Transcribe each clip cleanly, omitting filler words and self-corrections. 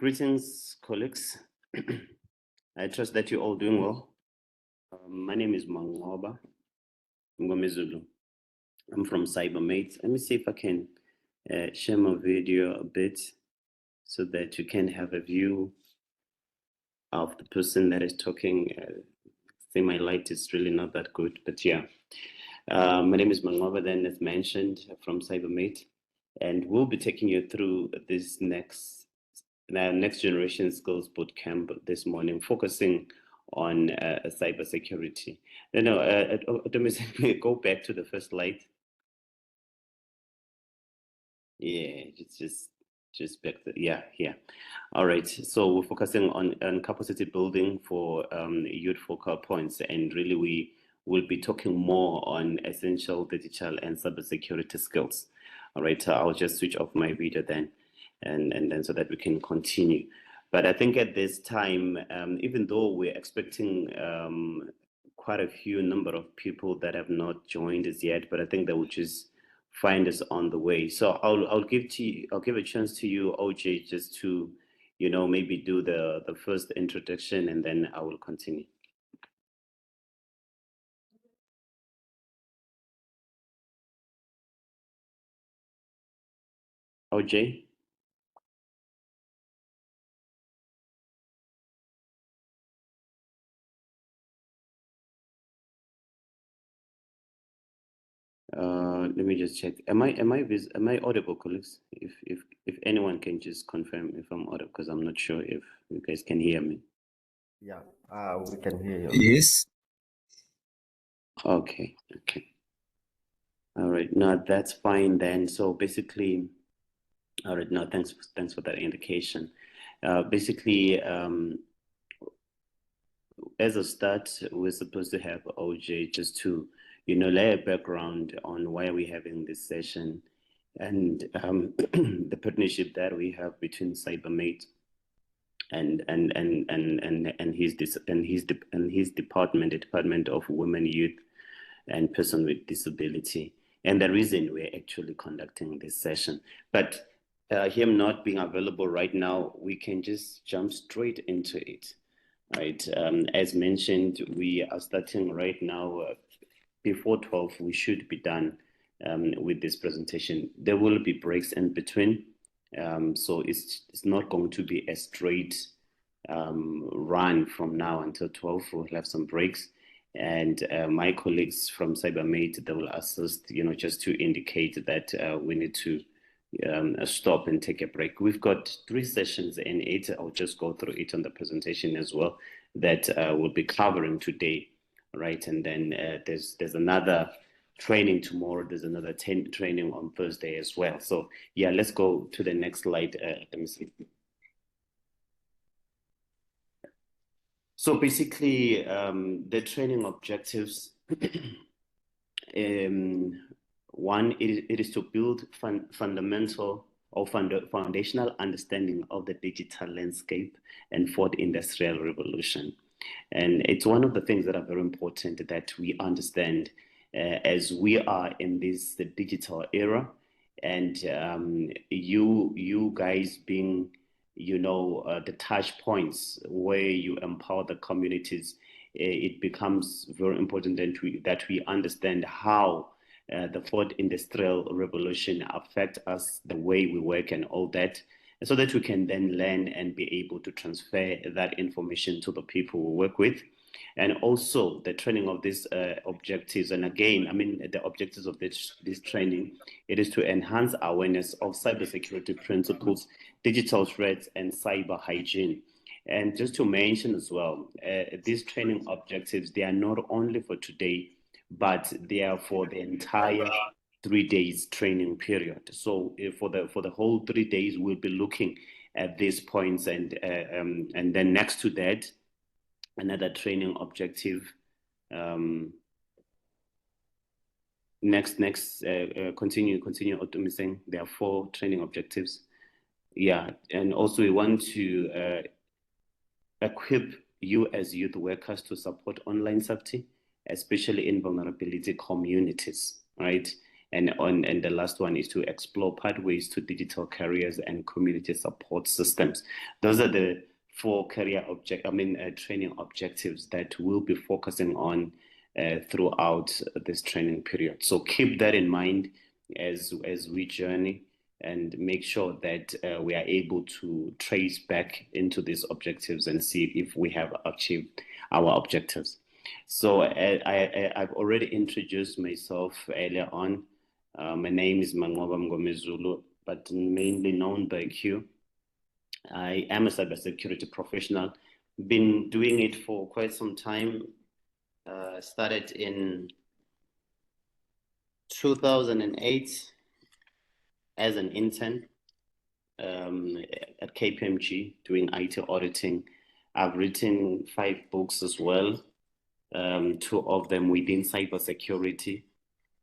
Greetings, colleagues. I trust that you're all doing well. My name is Mangoba Ngomezulu. I'm from CyberMate. Let me see if I can share my video a bit so that you can have a view of the person that is talking. See, my light is really not that good, but yeah. My name is Mangoba, then as mentioned, from CyberMate, and we'll be taking you through this next generation skills bootcamp this morning, focusing on cybersecurity. Go back to the first slide. Yeah, just back there. Yeah, here. All right. So we're focusing on capacity building for youth focal points, and really we will be talking more on essential digital and cybersecurity skills. All right. I'll just switch off my video then, and then so that we can continue. But I think at this time, even though we're expecting quite a few number of people that have not joined us yet, but I think that will just find us on the way. So I'll give a chance to you, OJ, just to maybe do the first introduction, and then I will continue. OJ. Let me just check. Am I audible, colleagues? If anyone can just confirm if I'm audible, because I'm not sure if you guys can hear me. Yeah, we can hear you. Yes. Okay. All right. No, that's fine then. So basically, all right. No, thanks for that indication. Basically, as a start, we're supposed to have OJ just to lay a background on why we're having this session, and the partnership that we have between CyberMate and his department, the Department of Women, Youth, and Person with Disability, and the reason we're actually conducting this session. But him not being available right now, we can just jump straight into it. Right. As mentioned, we are starting right now. Before 12, we should be done with this presentation. There will be breaks in between. So it's not going to be a straight run from now until 12. We'll have some breaks. And my colleagues from CyberMate, they will assist, just to indicate that we need to stop and take a break. We've got 3 sessions in it. I'll just go through it on the presentation as well that we'll be covering today, right? And then there's another training tomorrow. There's another training on Thursday as well. So yeah, let's go to the next slide. Let me see. So basically, the training objectives. One, it is to build fundamental or foundational understanding of the digital landscape and fourth industrial revolution. And it's one of the things that are very important that we understand as we are in this digital era, and you guys being the touch points where you empower the communities. It becomes very important that we understand how the fourth industrial revolution affect us, the way we work and all that, so that we can then learn and be able to transfer that information to the people we work with. And also the training of these objectives. And again, the objectives of this training, it is to enhance awareness of cybersecurity principles, digital threats, and cyber hygiene. And just to mention as well, these training objectives, they are not only for today, but they are for the entire 3 days training period. So for the whole 3 days, we'll be looking at these points, and then next to that, another training objective. Continue optimizing. There are 4 training objectives. Yeah, and also we want to equip you as youth workers to support online safety, especially in vulnerability communities, right? And the last one is to explore pathways to digital careers and community support systems. Those are the four training objectives that we'll be focusing on throughout this training period. So keep that in mind as we journey, and make sure that we are able to trace back into these objectives and see if we have achieved our objectives. So I've already introduced myself earlier on. My name is Mangoba Mngomezulu, but mainly known by Q. I am a cybersecurity professional. Been doing it for quite some time. Started in 2008 as an intern at KPMG doing IT auditing. I've written 5 books as well, 2 of them within cybersecurity.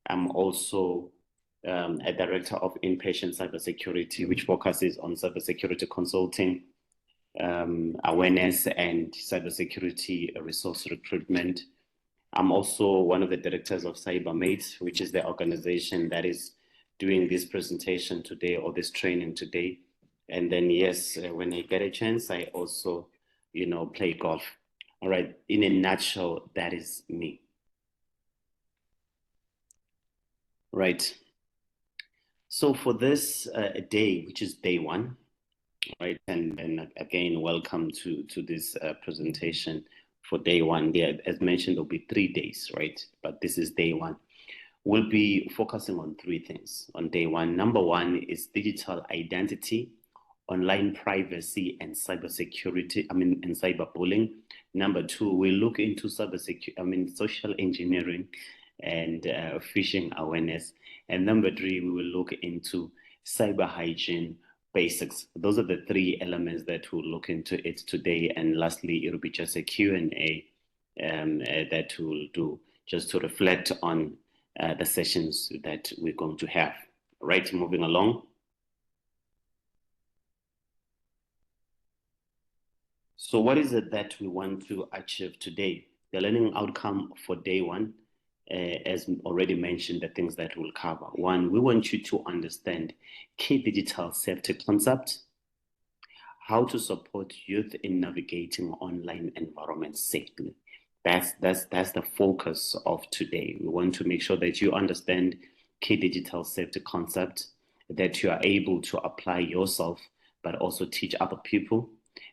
I'm also a director of inpatient cybersecurity, which focuses on cybersecurity consulting, awareness, and cybersecurity resource recruitment. I'm also one of the directors of CyberMate, which is the organization that is doing this presentation today or this training today. And then, yes, when I get a chance, I also, play golf. All right, in a nutshell, that is me. Right. So for this day, which is day 1, right, and again, welcome to this presentation for day 1. Yeah, as mentioned, there'll be 3 days, right? But this is day 1. We'll be focusing on 3 things on day 1. Number 1 is digital identity, online privacy, and cybersecurity. And cyberbullying. Number 2, we look into social engineering and phishing awareness. And number 3, we will look into cyber hygiene basics. Those are the 3 elements that we'll look into it today. And lastly, it'll be just a Q&A that we'll do just to reflect on the sessions that we're going to have. Right, moving along. So what is it that we want to achieve today? The learning outcome for day 1, as already mentioned, the things that we'll cover. 1, we want you to understand key digital safety concepts, how to support youth in navigating online environments safely. That's the focus of today. We want to make sure that you understand key digital safety concepts, that you are able to apply yourself, but also teach other people,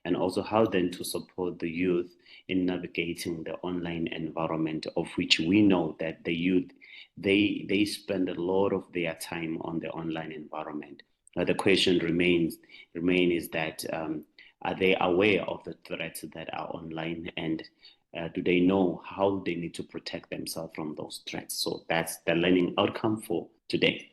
and also how then to support the youth in navigating the online environment, of which we know that the youth, they spend a lot of their time on the online environment. The question remains is that are they aware of the threats that are online, and do they know how they need to protect themselves from those threats? So that's the learning outcome for today.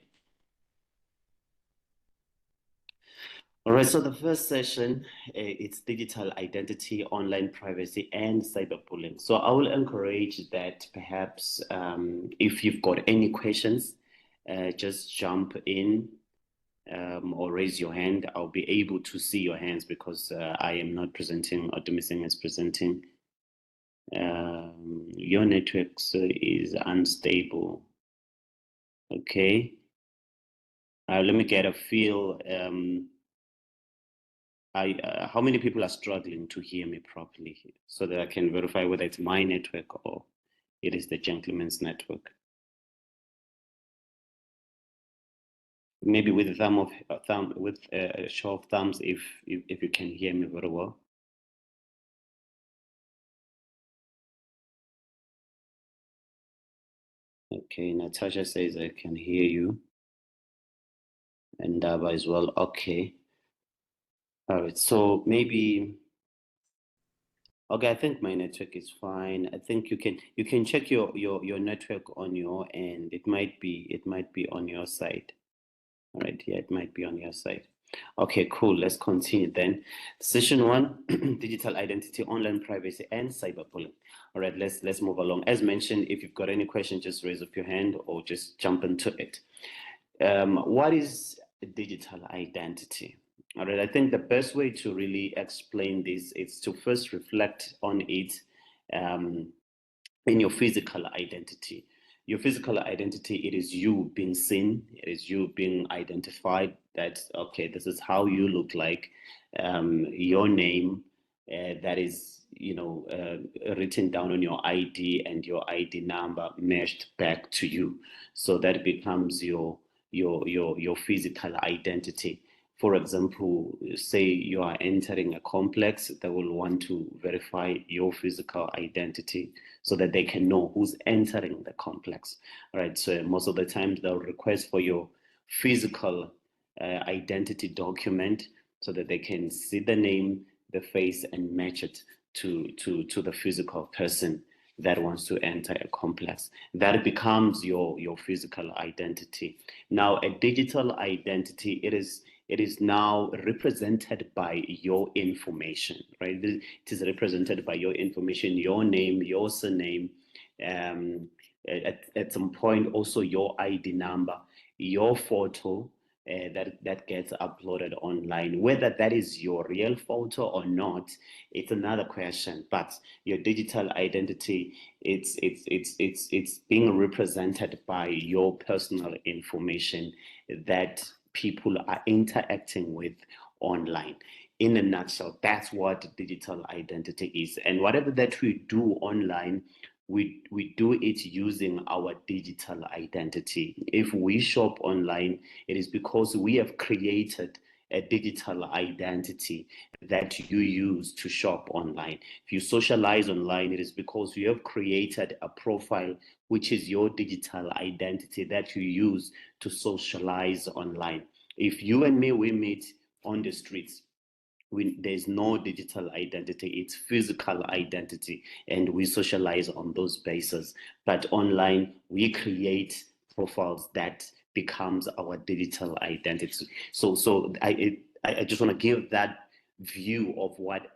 All right, so the first session, it's digital identity, online privacy, and cyberbullying. So I will encourage that perhaps if you've got any questions, just jump in or raise your hand. I'll be able to see your hands because I am not presenting, or Dumising is presenting. Your network is unstable. Okay. Let me get a feel. How many people are struggling to hear me properly so that I can verify whether it's my network or it is the gentleman's network? Maybe with a show of thumbs if you can hear me very well. Okay, Natasha says I can hear you. And Dava as well. Okay. All right, so maybe, okay, I think my network is fine. I think you can check your network on your end. It might be on your side. All right, yeah, it might be on your side. Okay, cool. Let's continue then. Session 1, digital identity, online privacy, and cyberbullying. All right, let's move along. As mentioned, if you've got any questions, just raise up your hand or just jump into it. What is digital identity? All right, I think the best way to really explain this is to first reflect on it in your physical identity. your physical identity, it is you being seen, it is you being identified that, okay, this is how you look like, your name, that is, written down on your ID, and your ID number matched back to you. So that becomes your physical identity. For example, say you are entering a complex, they will want to verify your physical identity so that they can know who's entering the complex, right? So most of the time they'll request for your physical identity document so that they can see the name, the face, and match it to the physical person that wants to enter a complex. That becomes your physical identity. Now, a digital identity, it is now represented by your information, right? It is represented by your information, your name, your surname, at some point also your ID number, your photo, that gets uploaded online. Whether that is your real photo or not, it's another question. But your digital identity, it's being represented by your personal information that people are interacting with online. In a nutshell, that's what digital identity is. And whatever that we do online, we do it using our digital identity. If we shop online, it is because we have created a digital identity that you use to shop online. If you socialize online, it is because you have created a profile, which is your digital identity that you use to socialize online. If you and me, we meet on the streets, there's no digital identity, it's physical identity, and we socialize on those bases. But online, we create profiles that becomes our digital identity. So I just want to give that view of what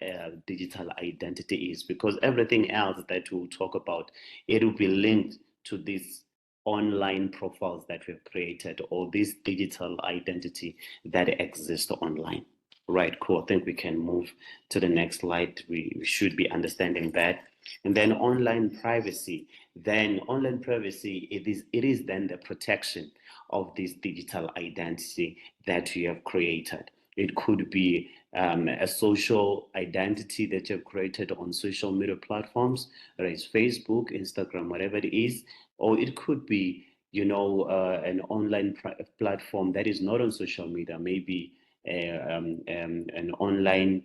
digital identity is, because everything else that we'll talk about, it will be linked to these online profiles that we've created, or this digital identity that exists online. Right, cool. I think we can move to the next slide. We should be understanding that. And then online privacy. Then online privacy, it is then the protection of this digital identity that you have created. It could be a social identity that you've created on social media platforms, whether it's Facebook, Instagram, whatever it is, or it could be, an online platform that is not on social media, maybe an online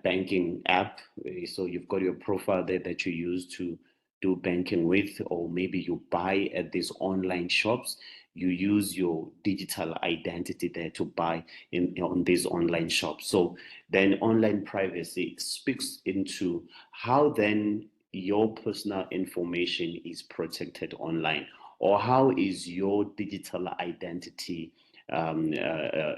banking app. So you've got your profile there that you use to do banking with, or maybe you buy at these online shops. You use your digital identity there to buy on these online shops. So then online privacy speaks into how then your personal information is protected online, or how is your digital identity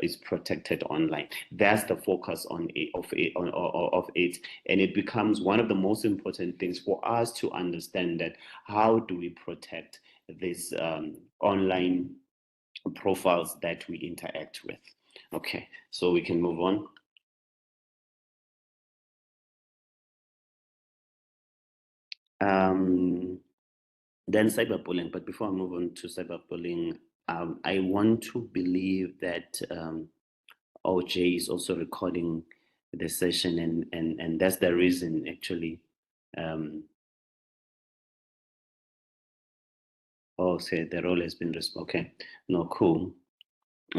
is protected online. That's the focus of it, and it becomes one of the most important things for us to understand, that how do we protect these online profiles that we interact with. Okay, so we can move on. Then cyberbullying. But before I move on to cyberbullying, I want to believe that OJ is also recording the session, and that's the reason actually. Okay, the role has been okay. No, cool.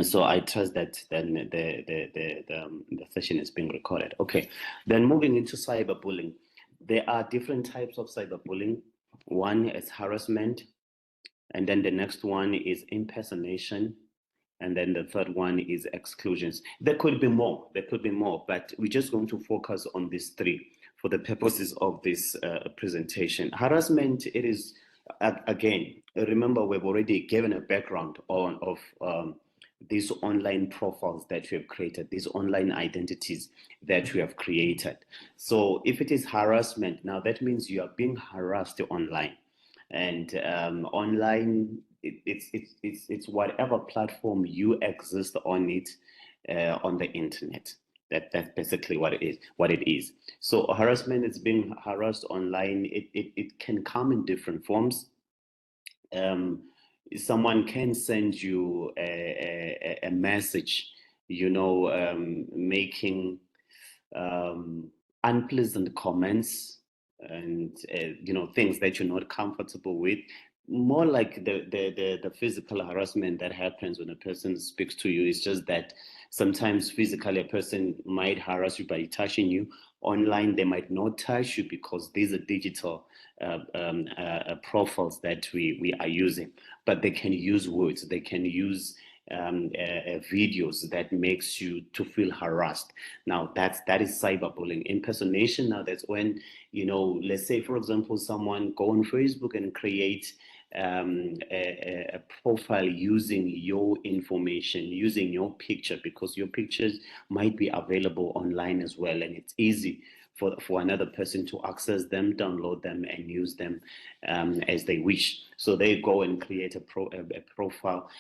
So I trust that then the session is being recorded. Okay, then moving into cyberbullying, there are different types of cyberbullying. One is harassment, and then the next one is impersonation, and then the third one is exclusions. There could be more, but we're just going to focus on these three for the purposes of this presentation. Harassment, it is, again, remember we've already given a background of these online profiles that we have created, these online identities that we have created. So if it is harassment, now that means you are being harassed online. And online, it's whatever platform you exist on it, on the internet. That's basically what it is. So harassment is being harassed online. It can come in different forms. someone can send you a message, making unpleasant comments and things that you're not comfortable with, more like the physical harassment that happens when a person speaks to you. It's just that sometimes physically a person might harass you by touching you. Online they might not touch you because these are digital profiles that we are using, but they can use words, they can use videos that makes you to feel harassed. Now that is cyberbullying. Impersonation, now that's when, let's say for example, someone go on Facebook and create a profile using your information, using your picture, because your pictures might be available online as well, and it's easy for another person to access them, download them, and use them as they wish. So they go and create a profile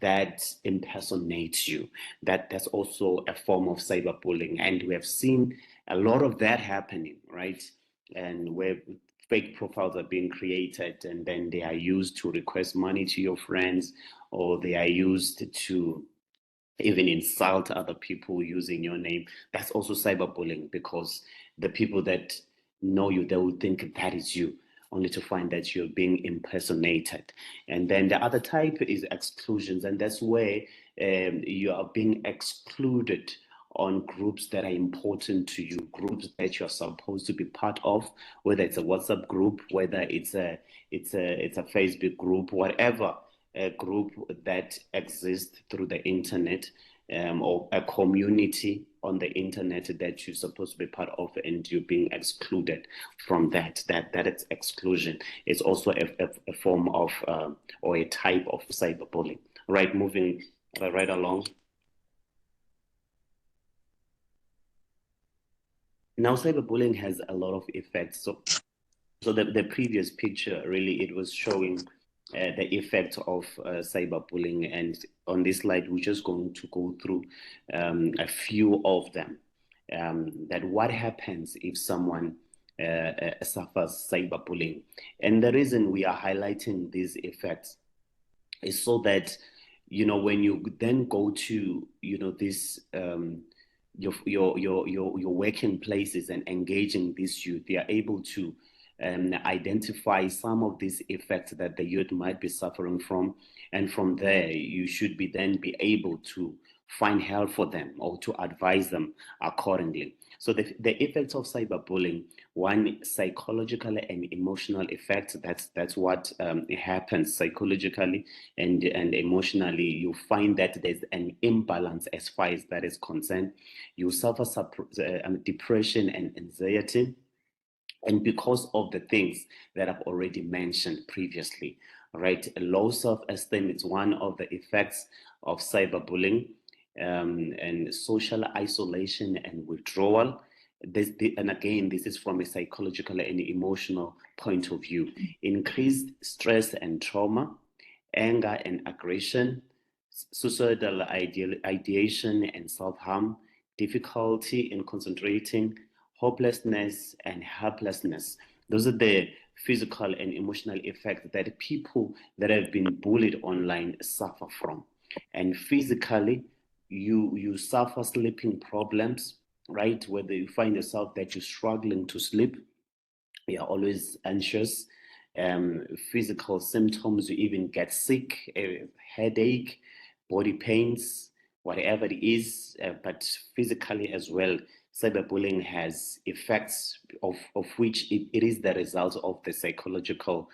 that impersonates you. That's also a form of cyberbullying, and we have seen a lot of that happening, right? And where fake profiles are being created, and then they are used to request money to your friends, or they are used to even insult other people using your name. That's also cyberbullying, because the people that know you, they will think that is you, only to find that you're being impersonated. And then the other type is exclusions, and that's where you are being excluded on groups that are important to you, groups that you're supposed to be part of, whether it's a WhatsApp group, whether it's a Facebook group, whatever a group that exists through the internet, or a community on the internet that you're supposed to be part of, and you're being excluded from that is exclusion. It's also a form of or a type of cyberbullying. Right, moving right along. Now, cyberbullying has a lot of effects. So the previous picture, really, it was showing the effect of cyberbullying. And on this slide, we're just going to go through a few of them. That what happens if someone suffers cyberbullying. And the reason we are highlighting these effects is so that, when you then go to, this your working places and engaging these youth, they are able to identify some of these effects that the youth might be suffering from, and from there you should be able to find help for them or to advise them accordingly. So the effects of cyberbullying: one, psychological and emotional effects. That's what happens psychologically and emotionally. You find that there's an imbalance as far as that is concerned. You suffer depression and anxiety, and because of the things that I've already mentioned previously, right? Low self-esteem is one of the effects of cyberbullying, and social isolation and withdrawal. And again, this is from a psychological and emotional point of view. Increased stress and trauma, anger and aggression, suicidal ideation and self-harm, difficulty in concentrating, hopelessness and helplessness. Those are the physical and emotional effects that people that have been bullied online suffer from. And physically, you suffer sleeping problems, right? Whether you find yourself that you're struggling to sleep, you're always anxious. Physical symptoms, you even get sick, headache, body pains, whatever it is, but physically as well. Cyberbullying has effects of which it is the result of the psychological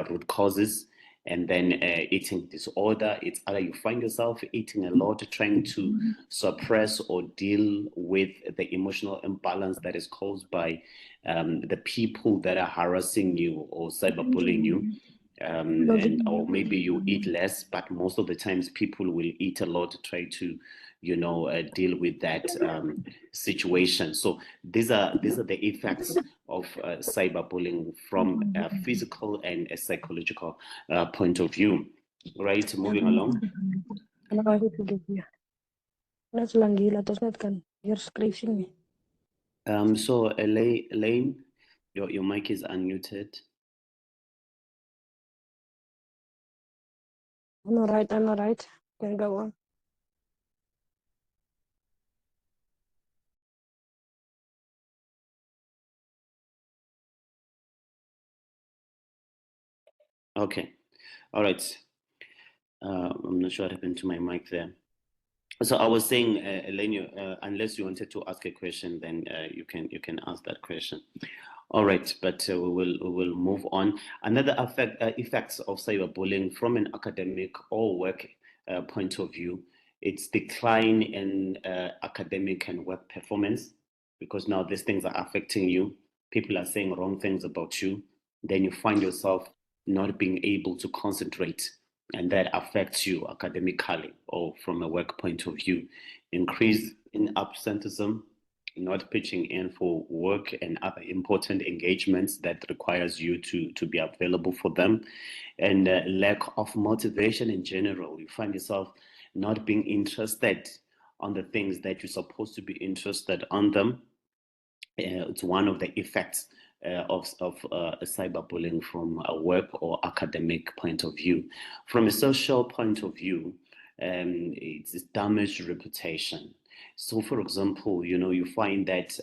root causes. And then eating disorder, it's either you find yourself eating a lot, trying to suppress or deal with the emotional imbalance that is caused by the people that are harassing you or cyberbullying you. Or maybe you eat less, but most of the times people will eat a lot to try to, deal with that situation. So these are the effects of cyberbullying from a physical and a psychological point of view. Right, moving along. So Elaine, your mic is unmuted. I'm all right. I'm all right. Can go on. Okay. All right. I'm not sure what happened to my mic there. So I was saying, Elaine, unless you wanted to ask a question, then you can ask that question. All right, but we will move on. Another effects of cyberbullying from an academic or work point of view, it's decline in academic and work performance, because now these things are affecting you. People are saying wrong things about you. Then you find yourself not being able to concentrate, and that affects you academically or from a work point of view. Increase in absenteeism, not pitching in for work and other important engagements that requires you to be available for them, and lack of motivation in general. You find yourself not being interested on the things that you're supposed to be interested on them. It's one of the effects of cyberbullying from a work or academic point of view. From a social point of view, it's damaged reputation. So, for example, you find that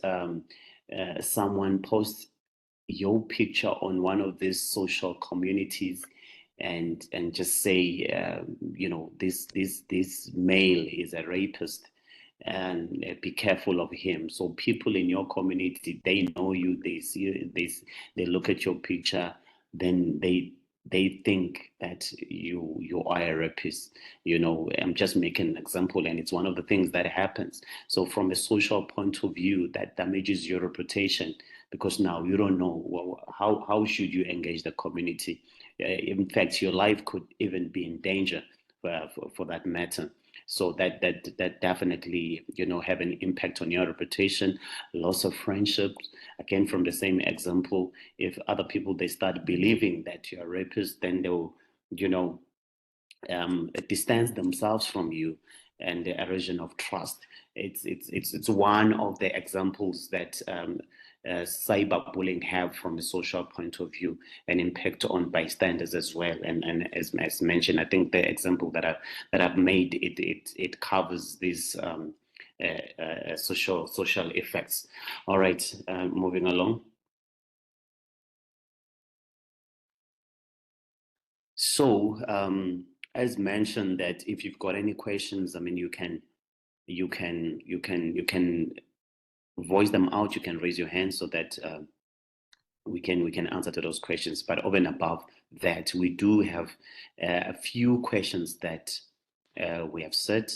someone posts your picture on one of these social communities, and just say, this male is a rapist, and be careful of him. So people in your community, they know you, they see this, they look at your picture, then they think that you are a rapist. I'm just making an example, and it's one of the things that happens. So from a social point of view, that damages your reputation, because now you don't know, well, how should you engage the community. In fact, your life could even be in danger for that matter. So that definitely have an impact on your reputation. Loss of friendships, again from the same example. If other people, they start believing that you're a rapist, then they'll you know distance themselves from you, and the erosion of trust. It's one of the examples that cyberbullying have from a social point of view, an impact on bystanders as well. And as mentioned, I think the example that I've made, it covers these social effects. All right, moving along. So, as mentioned, that if you've got any questions, I mean, you can voice them out. You can raise your hand so that we can answer to those questions. But over and above that, we do have a few questions that we have set.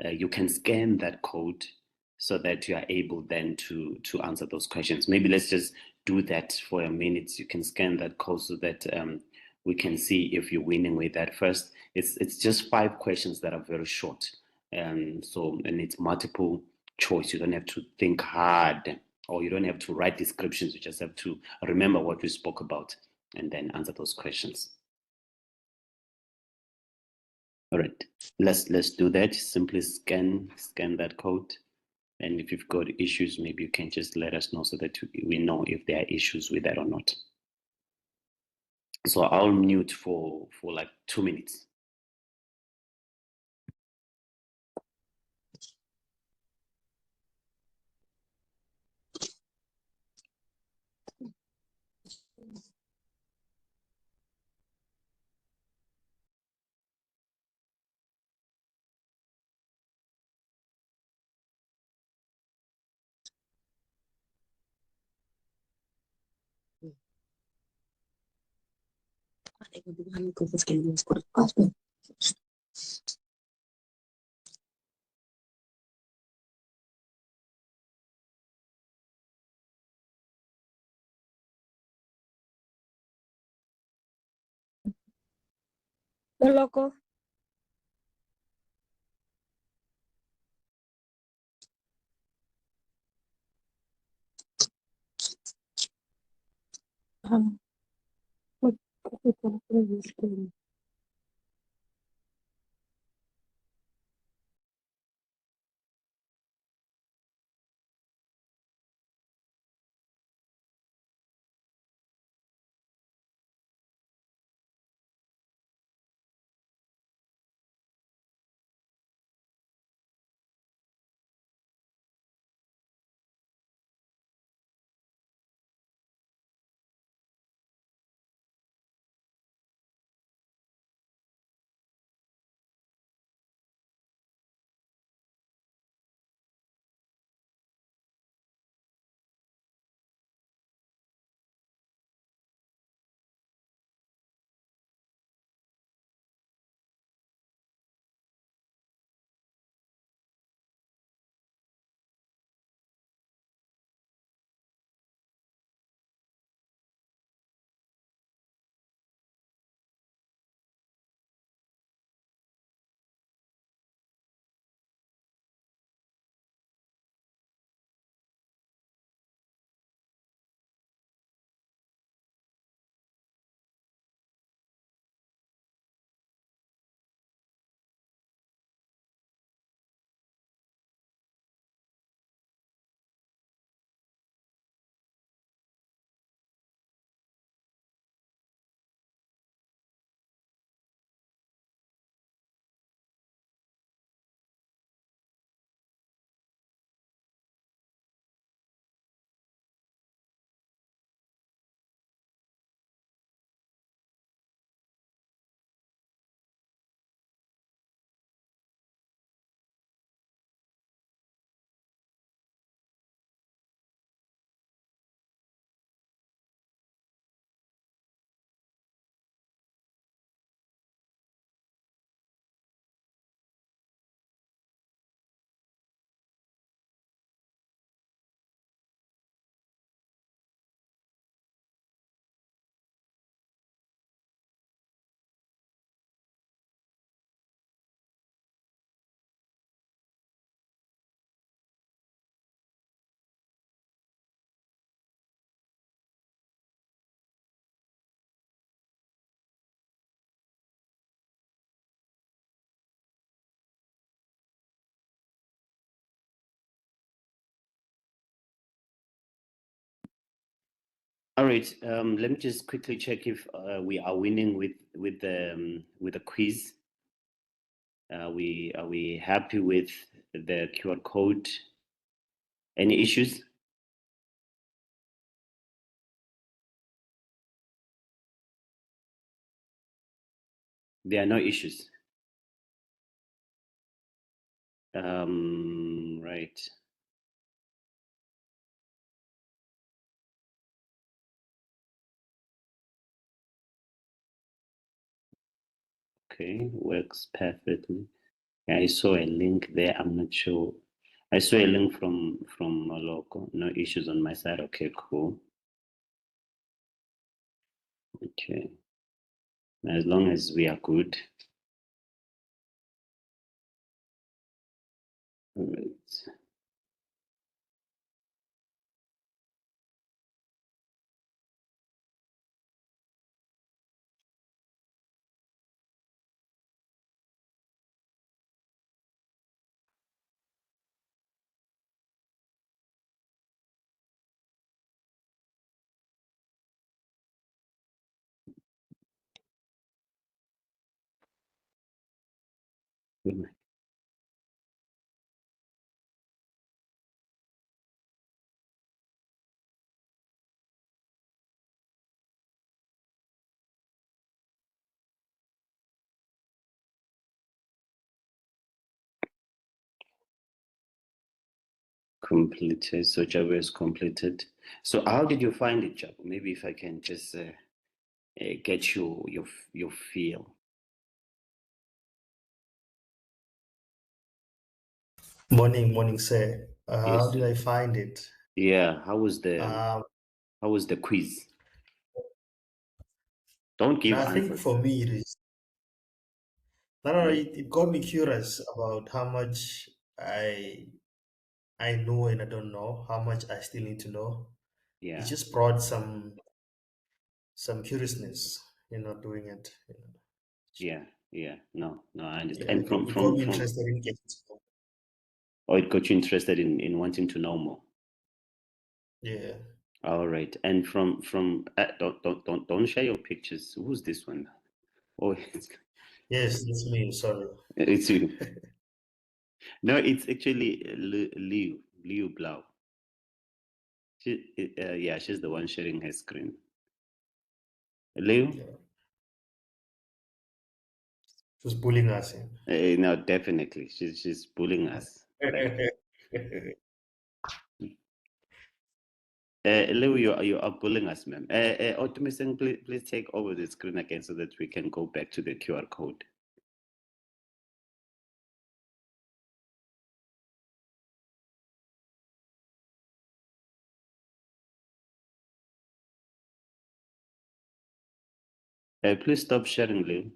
You can scan that code so that you are able then to answer those questions. Maybe let's just do that for a minute. You can scan that code so that we can see if you're winning with that. First, it's just 5 questions that are very short, and it's multiple choice. You don't have to think hard, or you don't have to write descriptions. You just have to remember what we spoke about and then answer those questions. All right, let's do that. Simply scan that code, and if you've got issues, maybe you can just let us know so that we know if there are issues with that or not. So I'll mute for like 2 minutes. Loco. All right. Let me just quickly check if we are winning with the quiz. Are we happy with the QR code? Any issues? There are no issues. Right. Okay, works perfectly. I saw a link there. I'm not sure. I saw a link from Moloko. No issues on my side. Okay, cool. Okay. As long as we are good. All right. Good. Completed. So Jabu is completed. So how did you find it, Jabu? Maybe if I can just get your feel. Morning, sir. How Yes. did I find it? Yeah. How Um, was the quiz? Don't give and I think answers. for me it is. No, Mm, it got me curious about how much I know and I don't know, how much I still need to know. It yeah. just brought some curiousness, doing it. Yeah. Yeah. No. I understand. Yeah, And it got me from interested in getting to know. or it got you interested in wanting to know more. Yeah. All right. And don't share your pictures. Who's this one? Oh, Yes, that's me. Sorry. it's you. No, it's actually Liu Blau. Yeah, she's the one sharing her screen. Liu? Yeah. She was bullying us. No, definitely. She's bullying us. Like, Liu, you are bullying us, ma'am. Optimism, please take over the screen again so that we can go back to the QR code. Please stop sharing, Liu.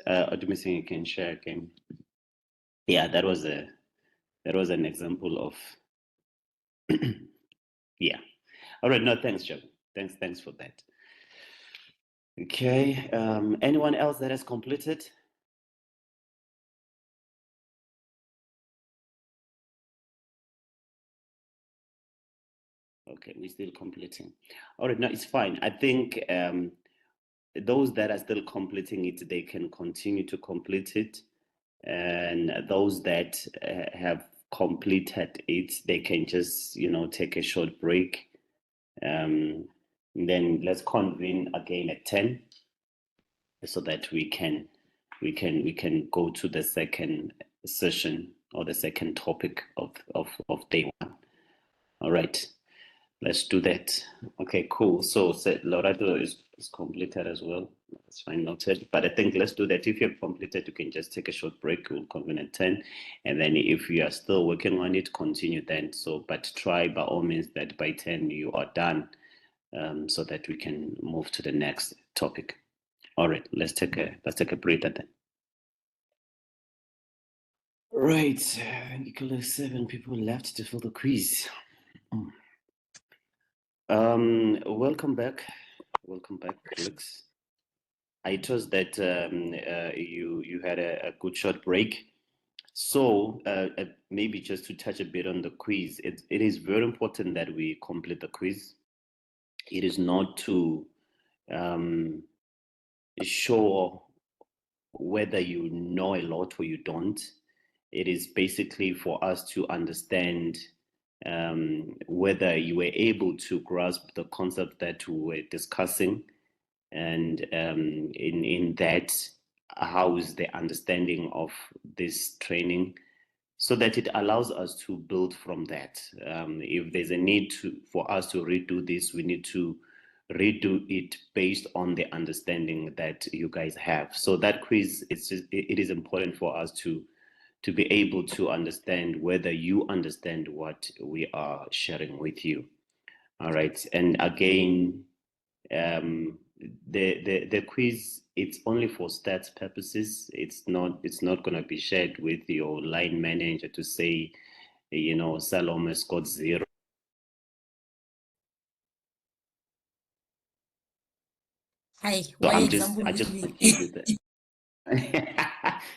Optimism, you can share again. Yeah, that was an example of yeah. All right, no, thanks, Joe. Thanks for that. Okay. Anyone else that has completed? Okay, we're still completing. All right, no, it's fine. I think those that are still completing it, they can continue to complete it. And those that have completed it, they can just, take a short break. Then let's convene again at 10 so that we can go to the second session or the second topic of day one. All right. Let's do that. Okay, cool. So Lorato is completed as well. That's fine, noted. But I think let's do that. If you've completed, you can just take a short break. We'll convene at 10. And then if you are still working on it, continue then. So, but try by all means that by 10 you are done, so that we can move to the next topic. All right, let's take a breather then. Right, Nicholas, 7 people left to fill the quiz. Welcome back, Alex. I trust that you had a good short break. So maybe just to touch a bit on the quiz, it is very important that we complete the quiz. It is not to show whether you know a lot or you don't. It is basically for us to understand whether you were able to grasp the concept that we were discussing, and in that, how is the understanding of this training, so that it allows us to build from that. If there's a need for us to redo this, we need to redo it based on the understanding that you guys have. So that quiz, it is important for us to be able to understand whether you understand what we are sharing with you. All right. And again, the quiz, it's only for stats purposes. It's not going to be shared with your line manager to say, Salome scored 0. Hi, So why I example just with want to me? give you that.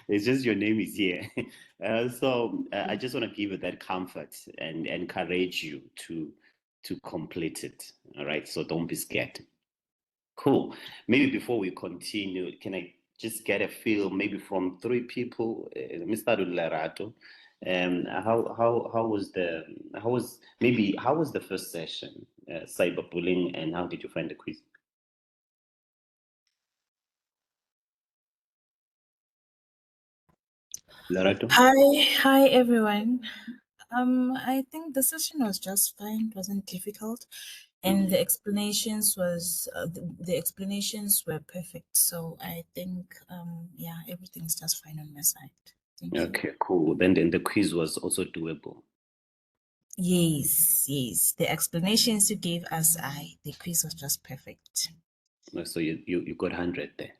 It's just your name is here. So I just want to give you that comfort and encourage you to complete it. All right. So don't be scared. Cool. Maybe before we continue, can I just get a feel, maybe from 3 people, Mr. Lerato, how was the first session, cyberbullying, and how did you find the quiz? Lerato? Hi everyone. I think the session was just fine. It wasn't difficult, and the explanations were perfect. So I think yeah, everything's just fine on my side. Thank you. Okay, cool. Then the quiz was also doable. Yes. The explanations you gave us, the quiz was just perfect. So you got 100 there,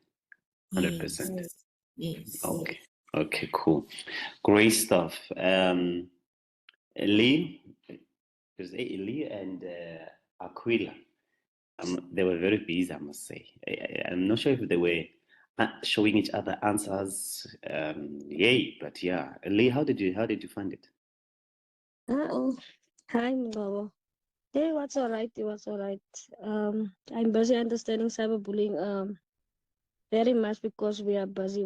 100%. Yes. Okay, cool. Great stuff. Lee, because Lee and Aquila, they were very busy, I must say. I'm not sure if they were showing each other answers. Yay, but yeah. Lee, how did you find it? Hi, Mbawa. Hey, what's all right? It was all right. I'm busy understanding cyberbullying very much because we are busy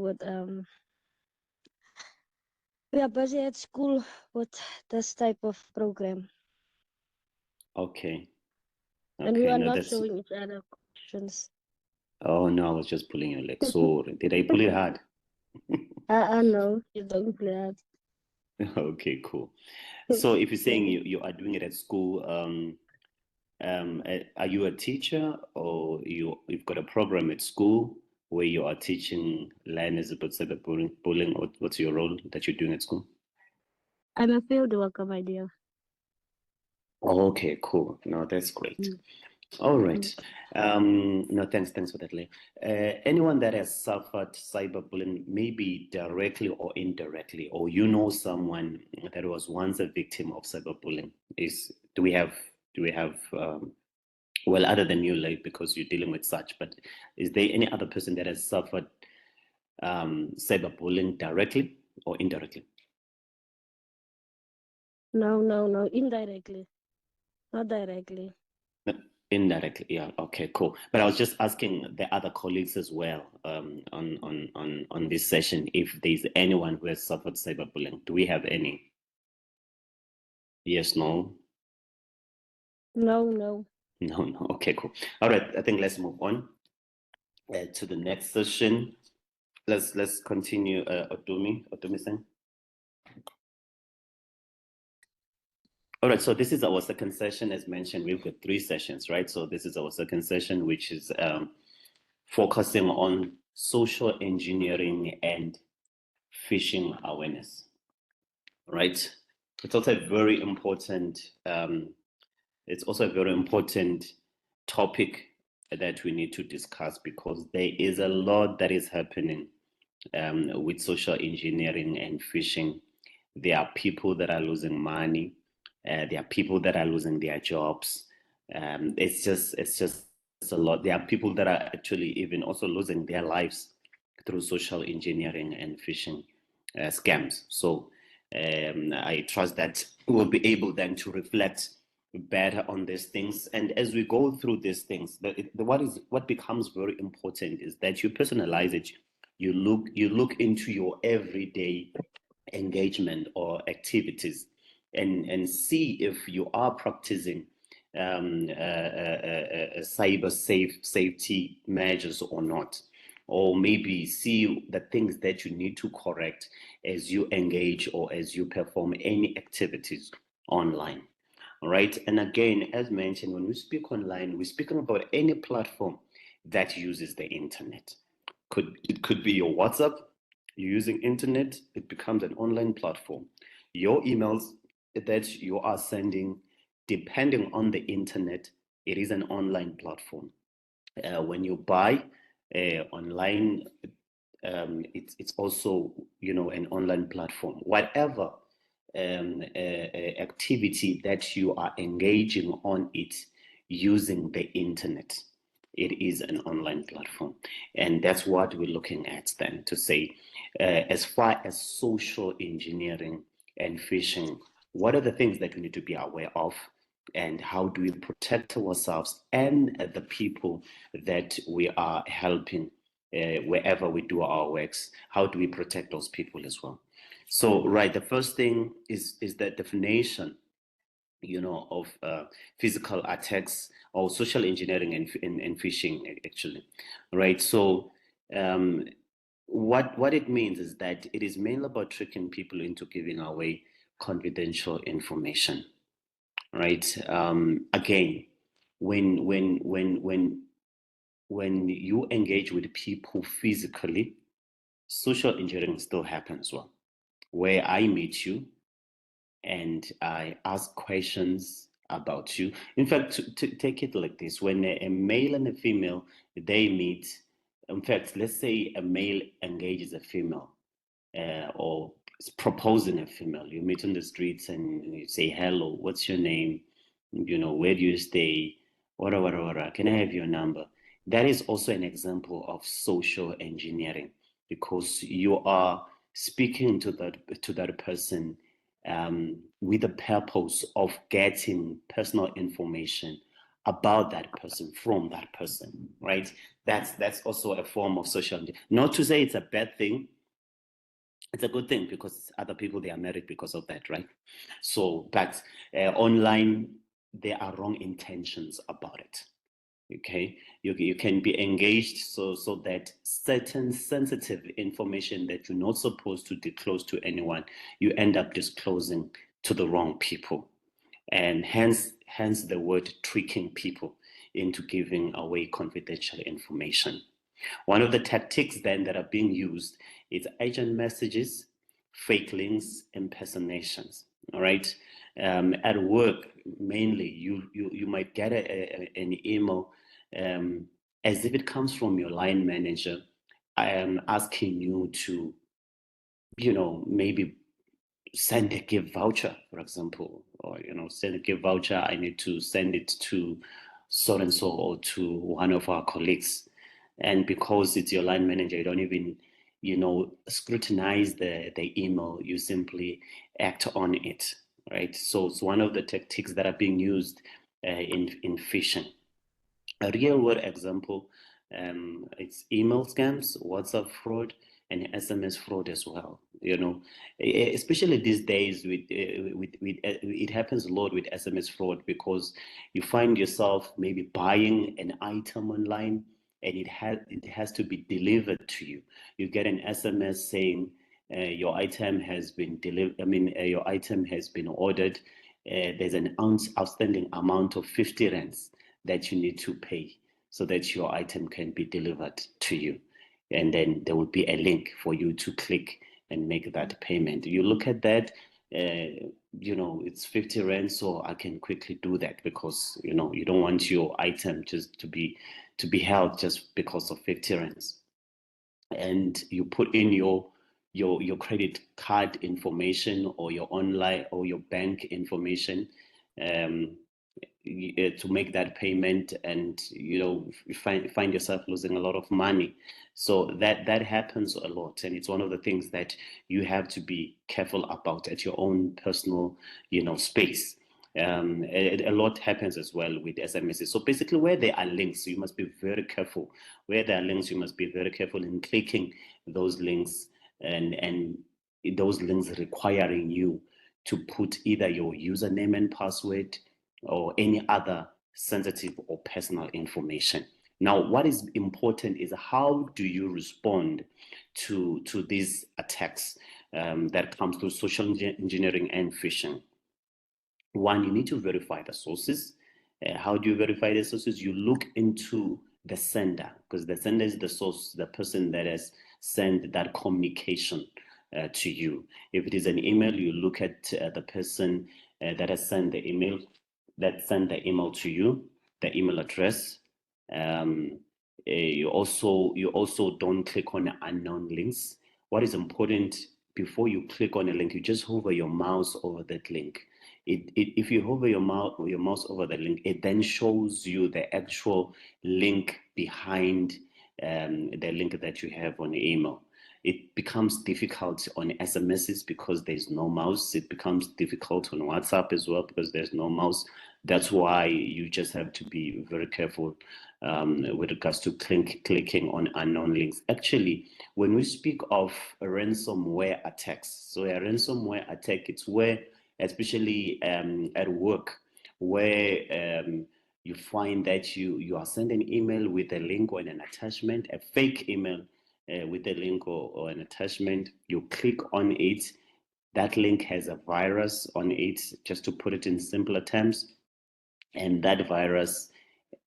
at school with this type of program. Okay. And we are No, not that's. showing each other questions. Oh no, I was just pulling your leg. So did I pull it hard? No, you don't play hard. Okay, cool. So if you're saying you are doing it at school, are you a teacher, or you've got a program at school where you are teaching learners about cyberbullying, or what's your role that you're doing at school? I'm a field worker, my dear. Okay, cool. No, that's great. All right. No, thanks for that, Leah. Anyone that has suffered cyberbullying, maybe directly or indirectly, or someone that was once a victim of cyberbullying, do we have well, other than you, like, because you're dealing with such, but is there any other person that has suffered cyberbullying directly or indirectly? No, indirectly, not directly. Indirectly, yeah. Okay, cool. But I was just asking the other colleagues as well on this session if there's anyone who has suffered cyberbullying. Do we have any? Yes, no? No. No. Okay, cool. All right. I think let's move on to the next session. Let's continue. Otumi-san. All right, so this is our second session. As mentioned, we've got 3 sessions, right? So this is our second session, which is focusing on social engineering and phishing awareness, right? It's also a very important. It's also a very important topic that we need to discuss, because there is a lot that is happening with social engineering and phishing. There are people that are losing money. There are people that are losing their jobs. It's just a lot. There are people that are actually even also losing their lives through social engineering and phishing. scams. So I trust that we'll be able then to reflect better on these things. And as we go through these things, what becomes very important is that you personalize it. You look into your everyday engagement or activities and see if you are practicing cyber safety measures or not, or maybe see the things that you need to correct as you engage or as you perform any activities online. All right. And again, as mentioned, when we speak online, we're speaking about any platform that uses the internet. It could be your WhatsApp. You're using internet, it becomes an online platform. Your emails that you are sending, depending on the internet, it is an online platform. When you buy online, it's also, you know, an online platform. Whatever activity that you are engaging on it using the internet, it is an online platform. And that's what we're looking at then to say, as far as social engineering and phishing, what are the things that we need to be aware of, and how do we protect ourselves and the people that we are helping wherever we do our works? How do we protect those people as well? So, right, the first thing is the definition, you know, of physical attacks or social engineering and phishing, actually, right? So, what it means is that it is mainly about tricking people into giving away confidential information, right? Again, when you engage with people physically, social engineering still happens. Well, where I meet you and I ask questions about you. In fact, to take it like this, when a male and a female, they meet, in fact, let's say a male engages a female, or is proposing a female. You meet on the streets and you say, hello, what's your name? You know, where do you stay? What, can I have your number? That is also an example of social engineering, because you are speaking to that person with the purpose of getting personal information about that person from that person, right? That's also a form of social engineering. Not to say it's a bad thing, it's a good thing, because other people, they are married because of that, right? So, but online, there are wrong intentions about it. Okay, you can be engaged so that certain sensitive information that you're not supposed to disclose to anyone, you end up disclosing to the wrong people, and hence the word tricking people into giving away confidential information. One of the tactics then that are being used is agent messages, fake links, impersonations. All right. At work, mainly, you might get an email as if it comes from your line manager, asking you to, you know, maybe send a gift voucher, for example, or, you know, send a gift voucher. I need to send it to so and so or to one of our colleagues. And because it's your line manager, you don't even, you know, scrutinize the email. You simply act on it, right? So it's one of the tactics that are being used in phishing. A real world example, it's email scams, WhatsApp fraud, and SMS fraud as well. You know, especially these days with it happens a lot with SMS fraud, because you find yourself maybe buying an item online and it has to be delivered to you. You get an SMS saying your item has been delivered. I mean, your item has been ordered. There's an outstanding amount of 50 rands that you need to pay so that your item can be delivered to you. And then there will be a link for you to click and make that payment. You look at that, you know, it's 50 rand, so I can quickly do that, because, you know, you don't want your item just to be held just because of 50 rands. And you put in your credit card information or your online or your bank information, to make that payment, and you find yourself losing a lot of money. So that happens a lot, and it's one of the things that you have to be careful about at your own personal space. A lot happens as well with SMSs. So basically, where there are links, you must be very careful. Where there are links, you must be very careful in clicking those links, and those links requiring you to put either your username and password or any other sensitive or personal information. Now, what is important is how do you respond to these attacks that comes through social engineering and phishing? One, you need to verify the sources. How do you verify the sources? You look into the sender, because the sender is the source, the person that has sent that communication to you. If it is an email, you look at the person that has sent the email, to you, the email address. You also don't click on unknown links. What is important, before you click on a link, you just hover your mouse over that link. If you hover your mouse over the link, it then shows you the actual link behind the link that you have on the email. It becomes difficult on SMSs because there's no mouse. It becomes difficult on WhatsApp as well because there's no mouse. That's why you just have to be very careful with regards to clicking on unknown links. Actually, when we speak of ransomware attacks, so a ransomware attack, it's where, especially at work, where you find that you are sent an email with a link or an attachment, a fake email with a link or an attachment. You click on it. That link has a virus on it, just to put it in simpler terms. And that virus,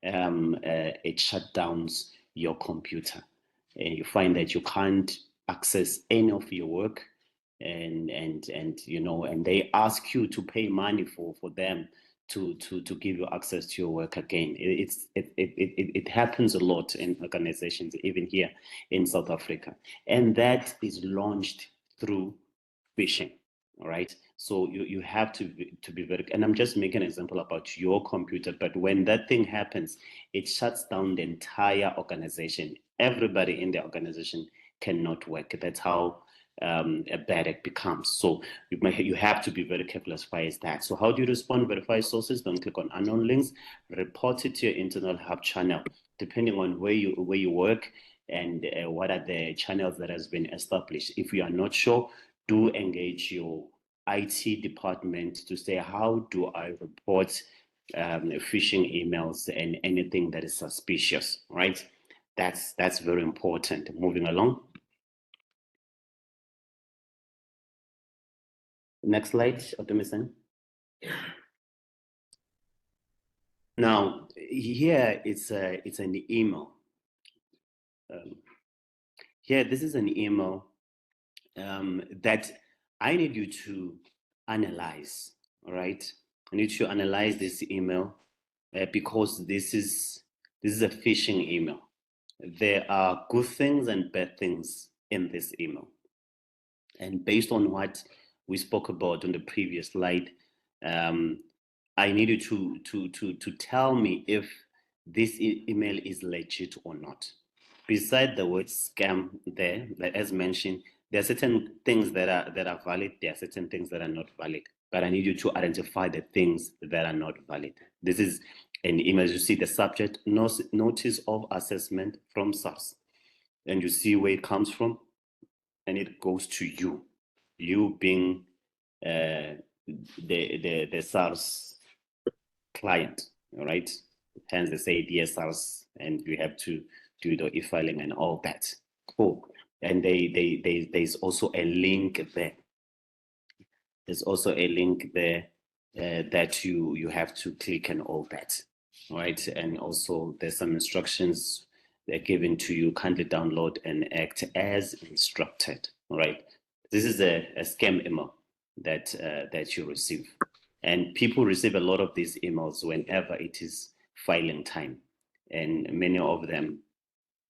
it shut down your computer. And you find that you can't access any of your work, and they ask you to pay money for them to give you access to your work again. It happens a lot in organizations, even here in South Africa, and that is launched through phishing. All right, so you have to be very, and I'm just making an example about your computer, but when that thing happens, it shuts down the entire organization. Everybody in the organization cannot work. That's how bad it becomes. So you have to be very careful as far as that. So how do you respond? Verify sources. Don't click on unknown links. Report it to your internal hub channel, depending on where you work and what are the channels that has been established. If you are not sure, do engage your IT department to say, how do I report phishing emails and anything that is suspicious, right? That's very important. Moving along. Next slide, Optimism. Now, here it's an email. Here, this is an email that I need you to analyze. All right, I need you to analyze this email because this is a phishing email. There are good things and bad things in this email, and based on what we spoke about on the previous slide, I need you to tell me if this email is legit or not. Beside the word scam there, like as mentioned, there are certain things that are valid, there are certain things that are not valid. But I need you to identify the things that are not valid. This is an email. You see the subject, notice of assessment from SARS. And you see where it comes from, and it goes to you. You being the SARS client, all right? Hence they say dear SARS, and you have to do the e-filing and all that. Cool. And there's also a link there. There's also a link there that you have to click and all that, right? And also there's some instructions that are given to you. Kindly download and act as instructed, all right? This is a scam email that you receive. And people receive a lot of these emails whenever it is filing time. And many of them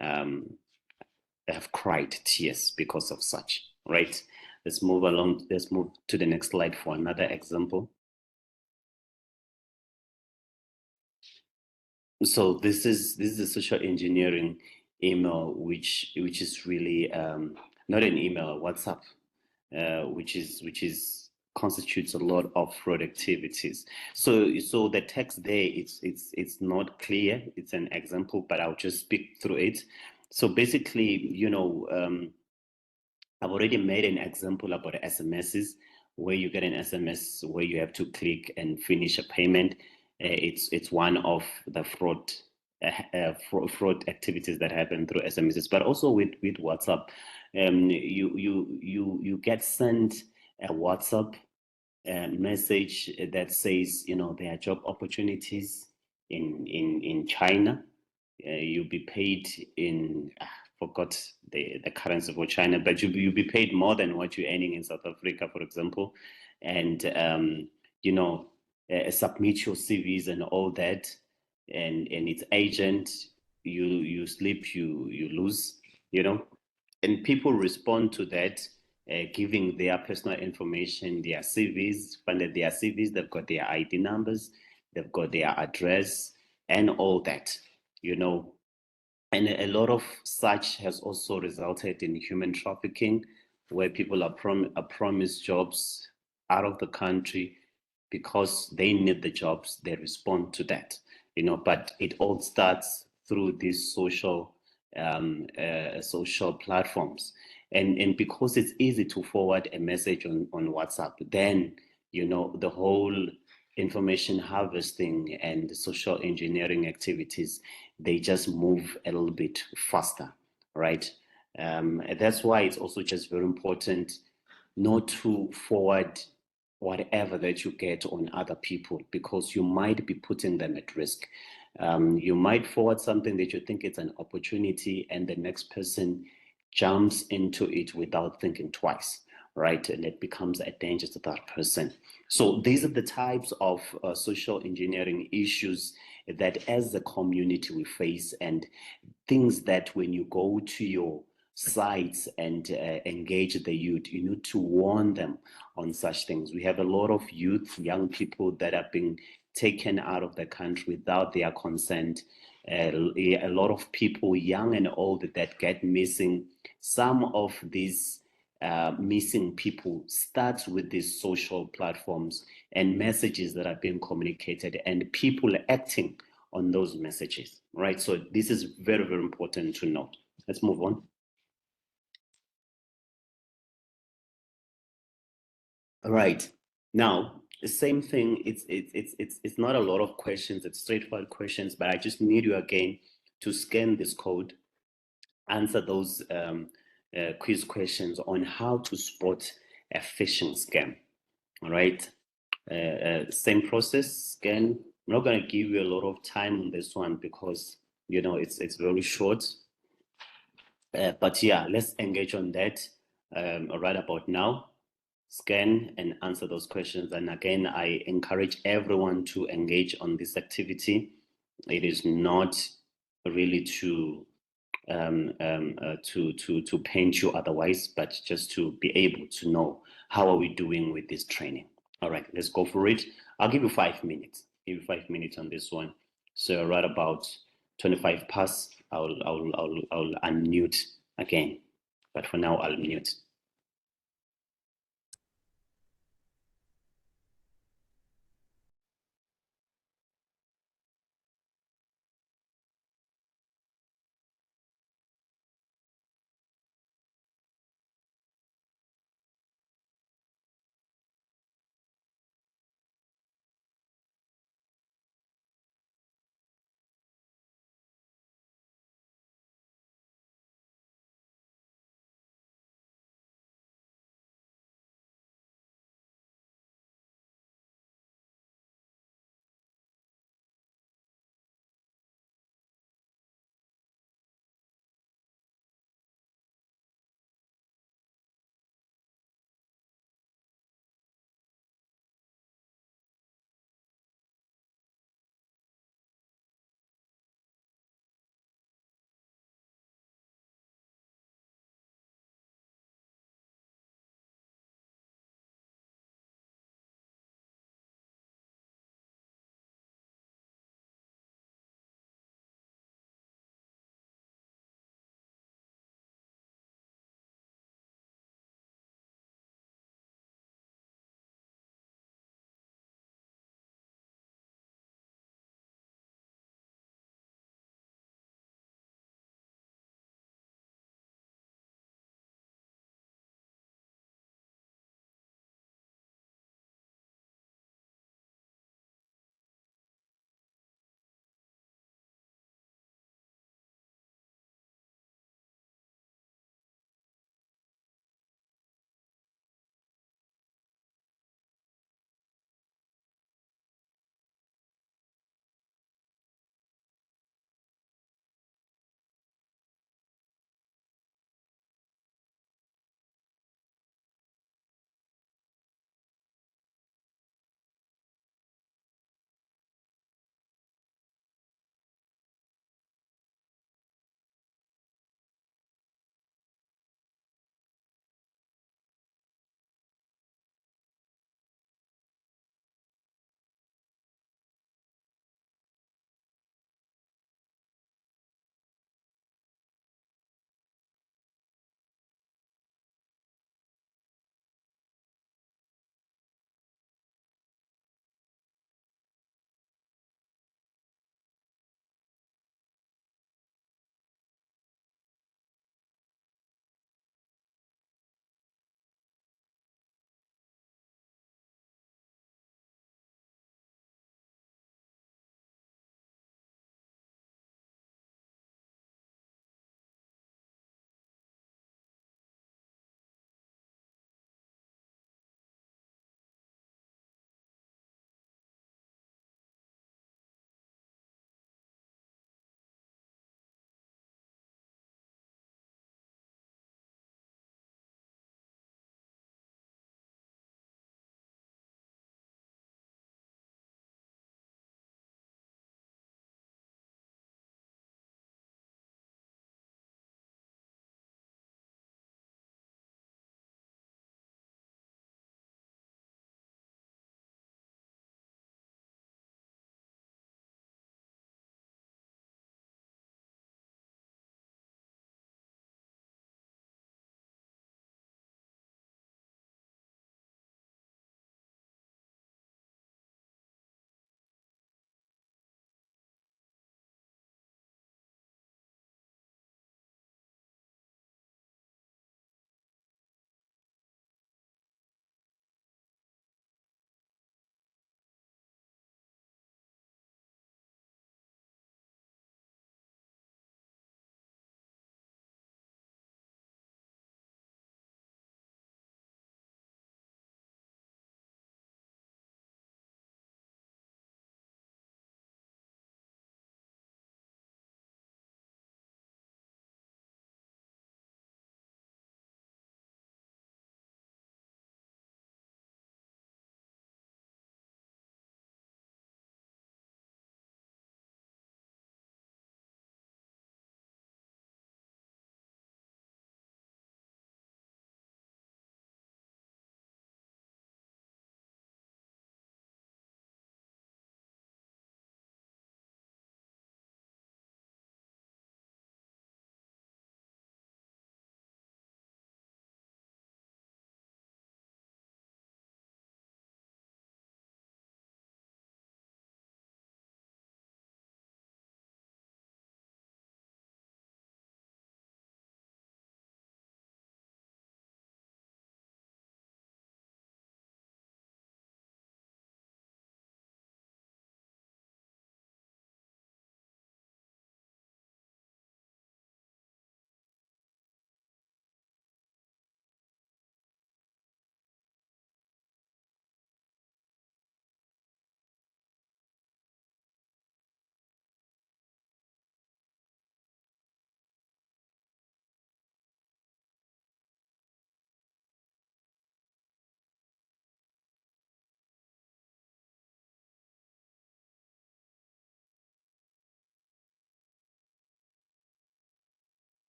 have cried tears because of such, right? Let's move along. Let's move to the next slide for another example. So this is a social engineering email, which is really not an email, WhatsApp, which is constitutes a lot of fraud activities. So the text there, it's not clear. It's an example, but I'll just speak through it. So basically, I've already made an example about SMSs, where you get an SMS where you have to click and finish a payment. It's one of the fraud activities that happen through SMSs, but also with WhatsApp. You get sent a WhatsApp message that says, there are job opportunities in China. You'll be paid in, forgot the currency for China, but you'll be paid more than what you're earning in South Africa, for example. And submit your CVs and all that, and it's agent. You sleep, you lose, and people respond to that, giving their personal information, their CVs, funded their CVs, they've got their ID numbers, they've got their address, and all that, And a lot of such has also resulted in human trafficking, where people are promised jobs out of the country because they need the jobs, they respond to that, But it all starts through these social platforms, and because it's easy to forward a message on WhatsApp, then the whole information harvesting and social engineering activities, they just move a little bit faster, right? That's why it's also just very important not to forward whatever that you get on other people, because you might be putting them at risk. You might forward something that you think it's an opportunity, and the next person jumps into it without thinking twice, right? And it becomes a danger to that person. So these are the types of social engineering issues that as a community we face, and things that when you go to your sites and engage the youth, you need to warn them on such things. We have a lot of youth, young people that are being taken out of the country without their consent. A lot of people, young and old, that get missing. Some of these missing people start with these social platforms and messages that are being communicated, and people acting on those messages, right? So this is very, very important to note. Let's move on. All right. Now, the same thing, it's not a lot of questions, it's straightforward questions, but I just need you again to scan this code, answer those quiz questions on how to spot a phishing scam. All right. Same process, scan. I'm not going to give you a lot of time on this one because it's very short. But yeah, let's engage on that right about now. Scan and answer those questions. And again, I encourage everyone to engage on this activity. It is not really to paint you otherwise, but just to be able to know how are we doing with this training. All right, let's go for it. I'll give you 5 minutes. Give you 5 minutes on this one. So right about 25 past, I'll unmute again. But for now, I'll mute.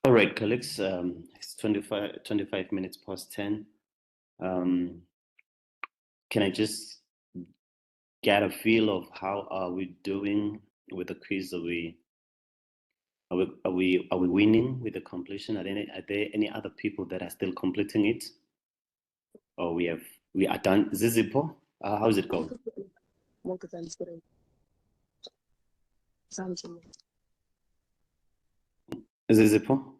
All right, colleagues, it's 25 minutes past 10. Can I just get a feel of how are we doing with the quiz? Are we winning with the completion? Are there any other people that are still completing it? Or we are done? Zizipo, how's it going? Zizipo?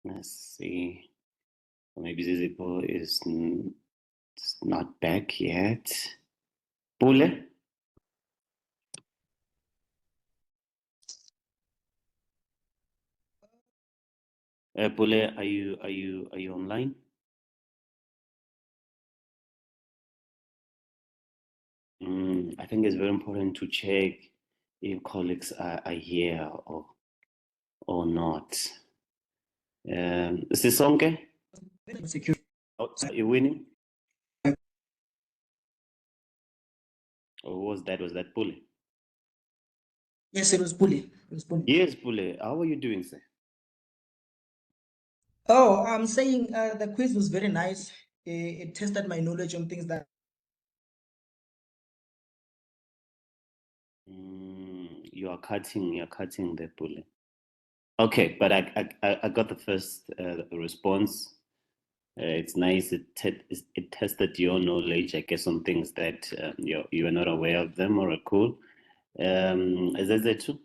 Let's see. Maybe Zizipo is not back yet. Pule? Pule, are you online? I think it's very important to check if colleagues are here or not. Sisonke? Oh, are you winning? Or was that Pule? Yes, it was Bully. It was Bully. Yes, Pule. How are you doing, sir? Oh, I'm saying the quiz was very nice. It tested my knowledge on things that. You're cutting the Pule. Okay, but I got the first response. It's nice. It tested your knowledge, I guess, on things that you are not aware of them or are cool. Is that too?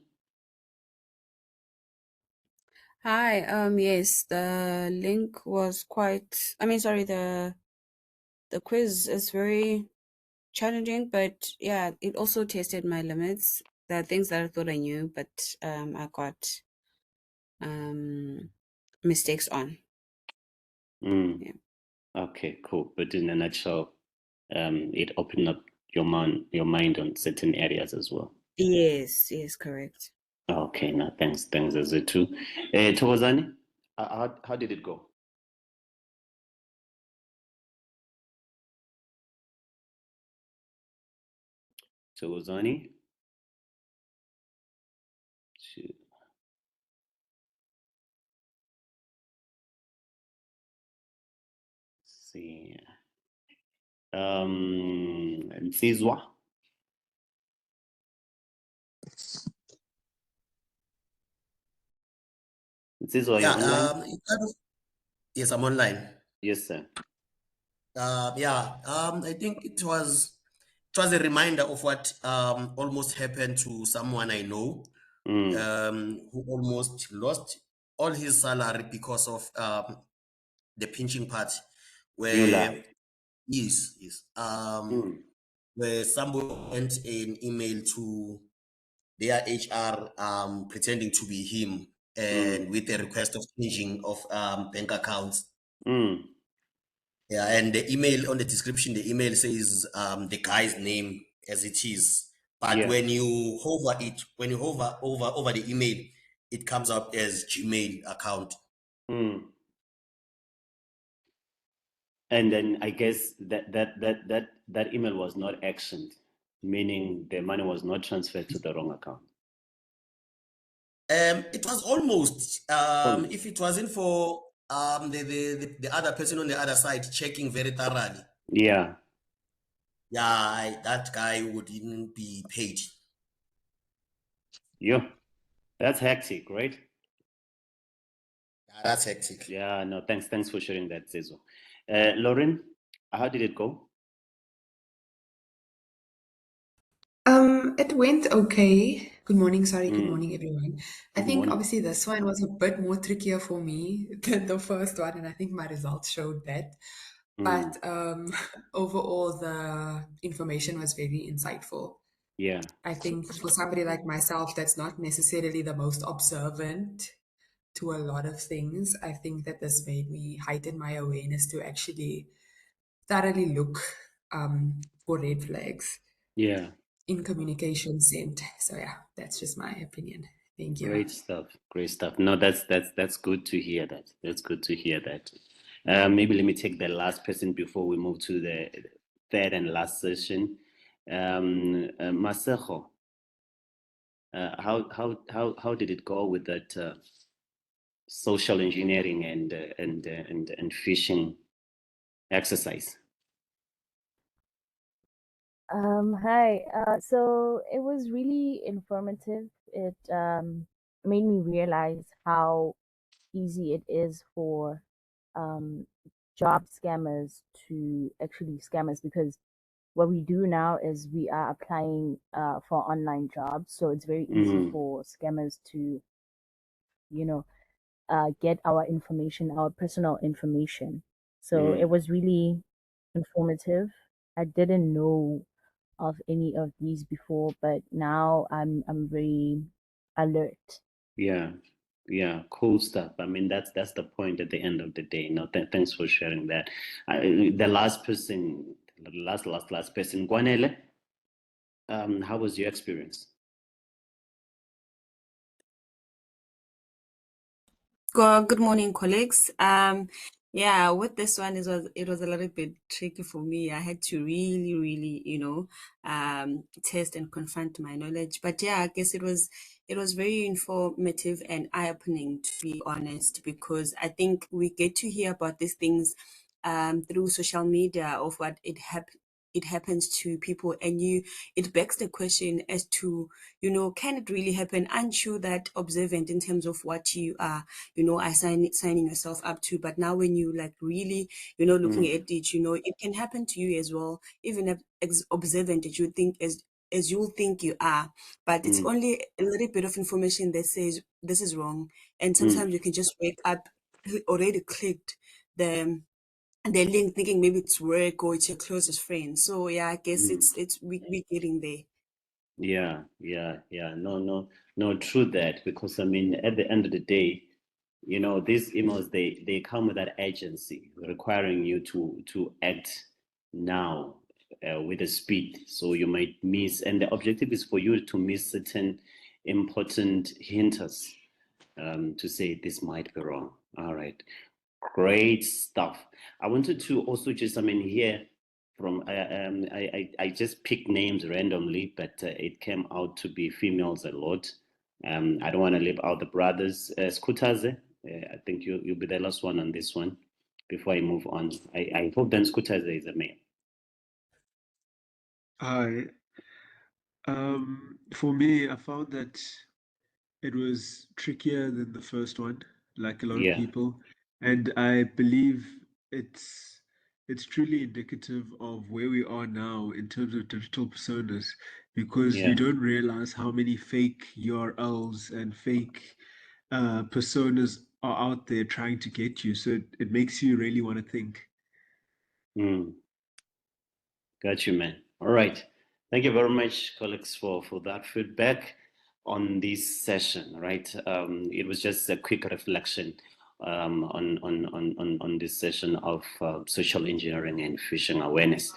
Hi, yes, the link was quite, the quiz is very challenging, but yeah, it also tested my limits. There are things that I thought I knew, but I got mistakes on. Yeah. Okay, cool. But in a nutshell, it opened up your mind on certain areas as well. Yes, correct. Okay, no, thanks as it too. Thokozani, how did it go? Thokozani? See. Nsizwa? Nsizwa, you're online? Yes, I'm online. Yes, sir. I think it was a reminder of what almost happened to someone I know, who almost lost all his salary because of the pinching part, where yes, where somebody sent an email to their HR pretending to be him and with a request of changing of bank accounts. Yeah, and the email on the description, the email says the guy's name as it is, but when you hover over the email, it comes up as Gmail account. And then I guess that email was not actioned, meaning the money was not transferred to the wrong account. It was almost if it wasn't for the other person on the other side checking very thoroughly. Yeah. Yeah, that guy wouldn't be paid. Yeah, that's hectic, right? Yeah, that's hectic. Yeah, no, thanks for sharing that, Zezo. Lauren, how did it go? It went okay. Good morning, good morning, everyone. I think morning. obviously this one was a bit more trickier for me than the first one, and I think my results showed that. But overall, the information was very insightful. Yeah. I think for somebody like myself that's not necessarily the most observant to a lot of things, I think that this made me heighten my awareness to actually thoroughly look for red flags. Yeah. In communication sent. So yeah, that's just my opinion. Thank you. Great stuff. No, that's good to hear that. That's good to hear that. Maybe let me take the last person before we move to the third and last session. Masejo. How did it go with that social engineering and phishing exercise? Hi. So it was really informative. It made me realize how easy it is for um, job scammers to actually scam us, because what we do now is we are applying for online jobs. So it's very easy for scammers to, you know, get our information, our personal information. So it was really informative. I didn't know of any of these before, but now I'm very alert. Yeah, cool stuff. I mean, that's the point at the end of the day. No, thanks for sharing that. The last person, last person, Guanele, how was your experience? Good morning, colleagues. Yeah, with this one, it was a little bit tricky for me. I had to really, test and confront my knowledge. But yeah, I guess it was very informative and eye-opening, to be honest, because I think we get to hear about these things through social media of what it happens to people, and it begs the question as to, can it really happen? Aren't you that observant in terms of what you are, signing yourself up to? But now when you like really, looking at it, it can happen to you as well, even as observant as you think as you think you are, but it's only a little bit of information that says this is wrong, and sometimes you can just wake up already clicked the link thinking maybe it's work or it's your closest friend. So yeah, I guess we getting there. Yeah. No, true that, because I mean, at the end of the day, these emails, they come with that agency requiring you to act now with a speed. So you might miss, and the objective is for you to miss certain important hints to say this might be wrong. All right. Great stuff. I wanted to also just, hear from, I just picked names randomly, but it came out to be females a lot. I don't want to leave out the brothers. Skutaze, I think you'll be the last one on this one before I move on. I hope then Skutaze is a male. Hi. For me, I found that it was trickier than the first one, like a lot of people, and I believe it's truly indicative of where we are now in terms of digital personas, because you don't realize how many fake URLs and fake personas are out there trying to get you. So it makes you really want to think. Got you, man. All right. Thank you very much, colleagues, for that feedback on this session, right? It was just a quick reflection on this session of social engineering and phishing awareness.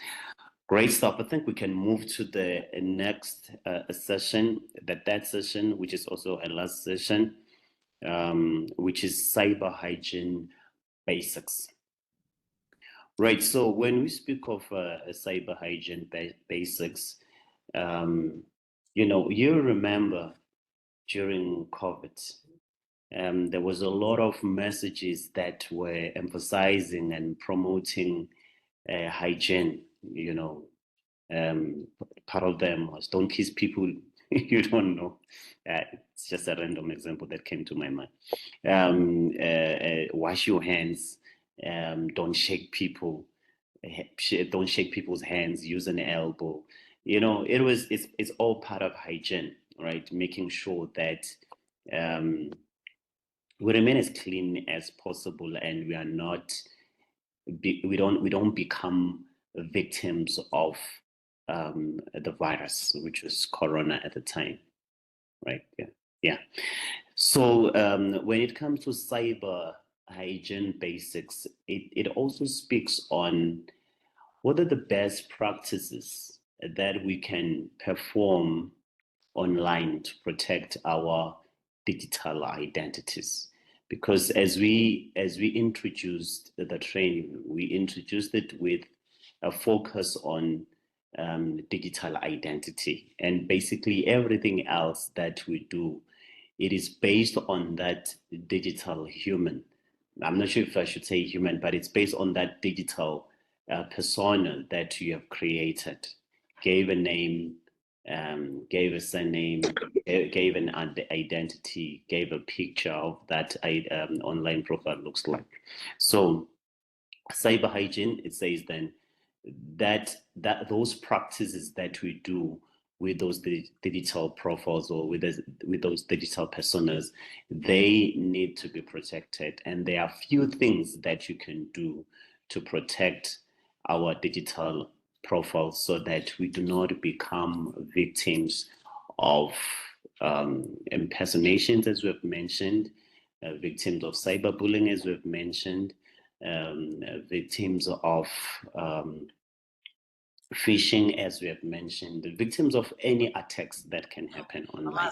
Great stuff. I think we can move to the next session, the third session, which is also a last session, which is cyber hygiene basics. Right. So when we speak of cyber hygiene basics, you remember during COVID, there was a lot of messages that were emphasizing and promoting hygiene. Part of them was don't kiss people you don't know. It's just a random example that came to my mind. Wash your hands. Don't shake people. Don't shake people's hands. Use an elbow. It's all part of hygiene, right? Making sure that we remain as clean as possible, and we are not. We don't become victims of the virus, which was Corona at the time, right? Yeah. So when it comes to cyber hygiene basics, it also speaks on what are the best practices that we can perform online to protect our digital identities. Because as we introduced the training, we introduced it with a focus on digital identity. And basically everything else that we do, it is based on that digital human. I'm not sure if I should say human, but it's based on that digital persona that you have created. Gave a name, gave a surname, gave an identity, gave a picture of that online profile looks like. So cyber hygiene, it says then that those practices that we do with those digital profiles or with those digital personas, they need to be protected. And there are few things that you can do to protect our digital profiles so that we do not become victims of impersonations, as we've mentioned, victims of cyberbullying, as we've mentioned, victims of phishing, as we have mentioned, the victims of any attacks that can happen online.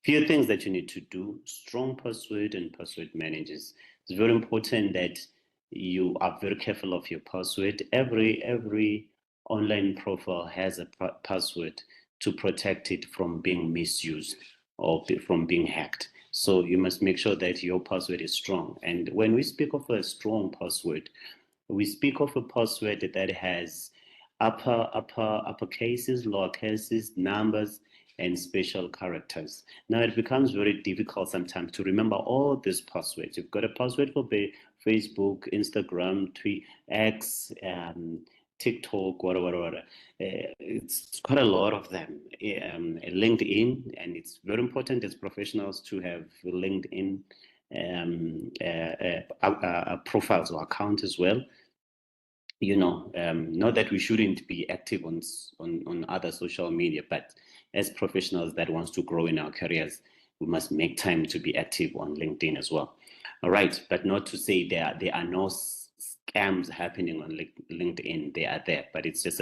Few things that you need to do: strong password and password managers. It's very important that you are very careful of your password. Every online profile has a password to protect it from being misused or from being hacked. So you must make sure that your password is strong. And when we speak of a strong password, we speak of a password that has upper cases, lower cases, numbers, and special characters. Now it becomes very difficult sometimes to remember all these passwords. You've got a password for Facebook, Instagram, Twitter, X, TikTok, whatever. It's quite a lot of them. LinkedIn, and it's very important as professionals to have LinkedIn profiles or accounts as well. You know, not that we shouldn't be active on other social media, but as professionals that wants to grow in our careers, we must make time to be active on LinkedIn as well. All right, but not to say there are no scams happening on LinkedIn. They are there, but it's just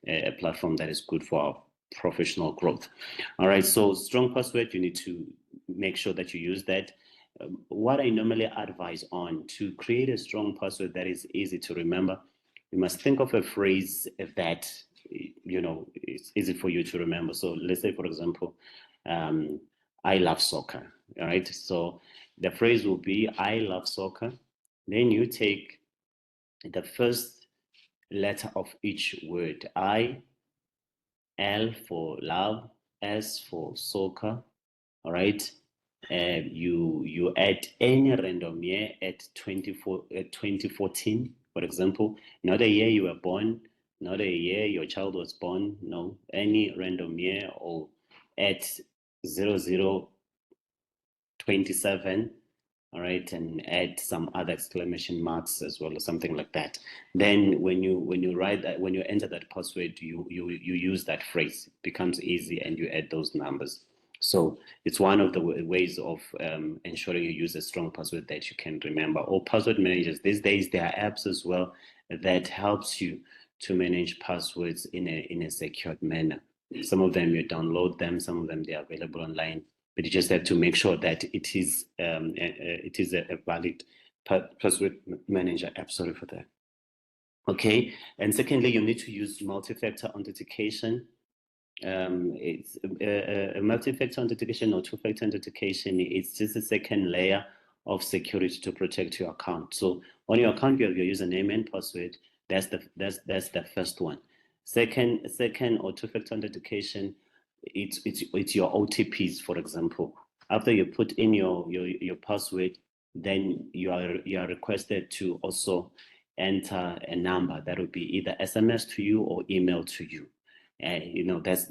a platform that is good for our professional growth. All right, so strong password, you need to make sure that you use that. What I normally advise on to create a strong password that is easy to remember, you must think of a phrase that, you know, it's easy for you to remember. So let's say, for example, I love soccer, all right? So the phrase will be, I love soccer. Then you take the first letter of each word, I, L for love, S for soccer, all right? You add any random year at 2014, for example, not a year you were born, not a year your child was born, no, any random year, or at 0027, all right, and add some other exclamation marks as well, or something like that. Then when you write that, when you enter that password, you use that phrase. It becomes easy, and you add those numbers. So it's one of the ways of ensuring you use a strong password that you can remember. Or password managers. These days there are apps as well that helps you to manage passwords in a secured manner. Some of them you download them, some of them they are available online, but you just have to make sure that it is a valid password manager app. Sorry for that. Okay, and secondly, you need to use multi-factor authentication. It's a multi-factor authentication or two-factor authentication. It's just a second layer of security to protect your account. So on your account, you have your username and password. That's the first one. Second or two-factor authentication, it's your OTPs, for example. After you put in your password, then you are requested to also enter a number that will be either SMS to you or email to you. You know, that's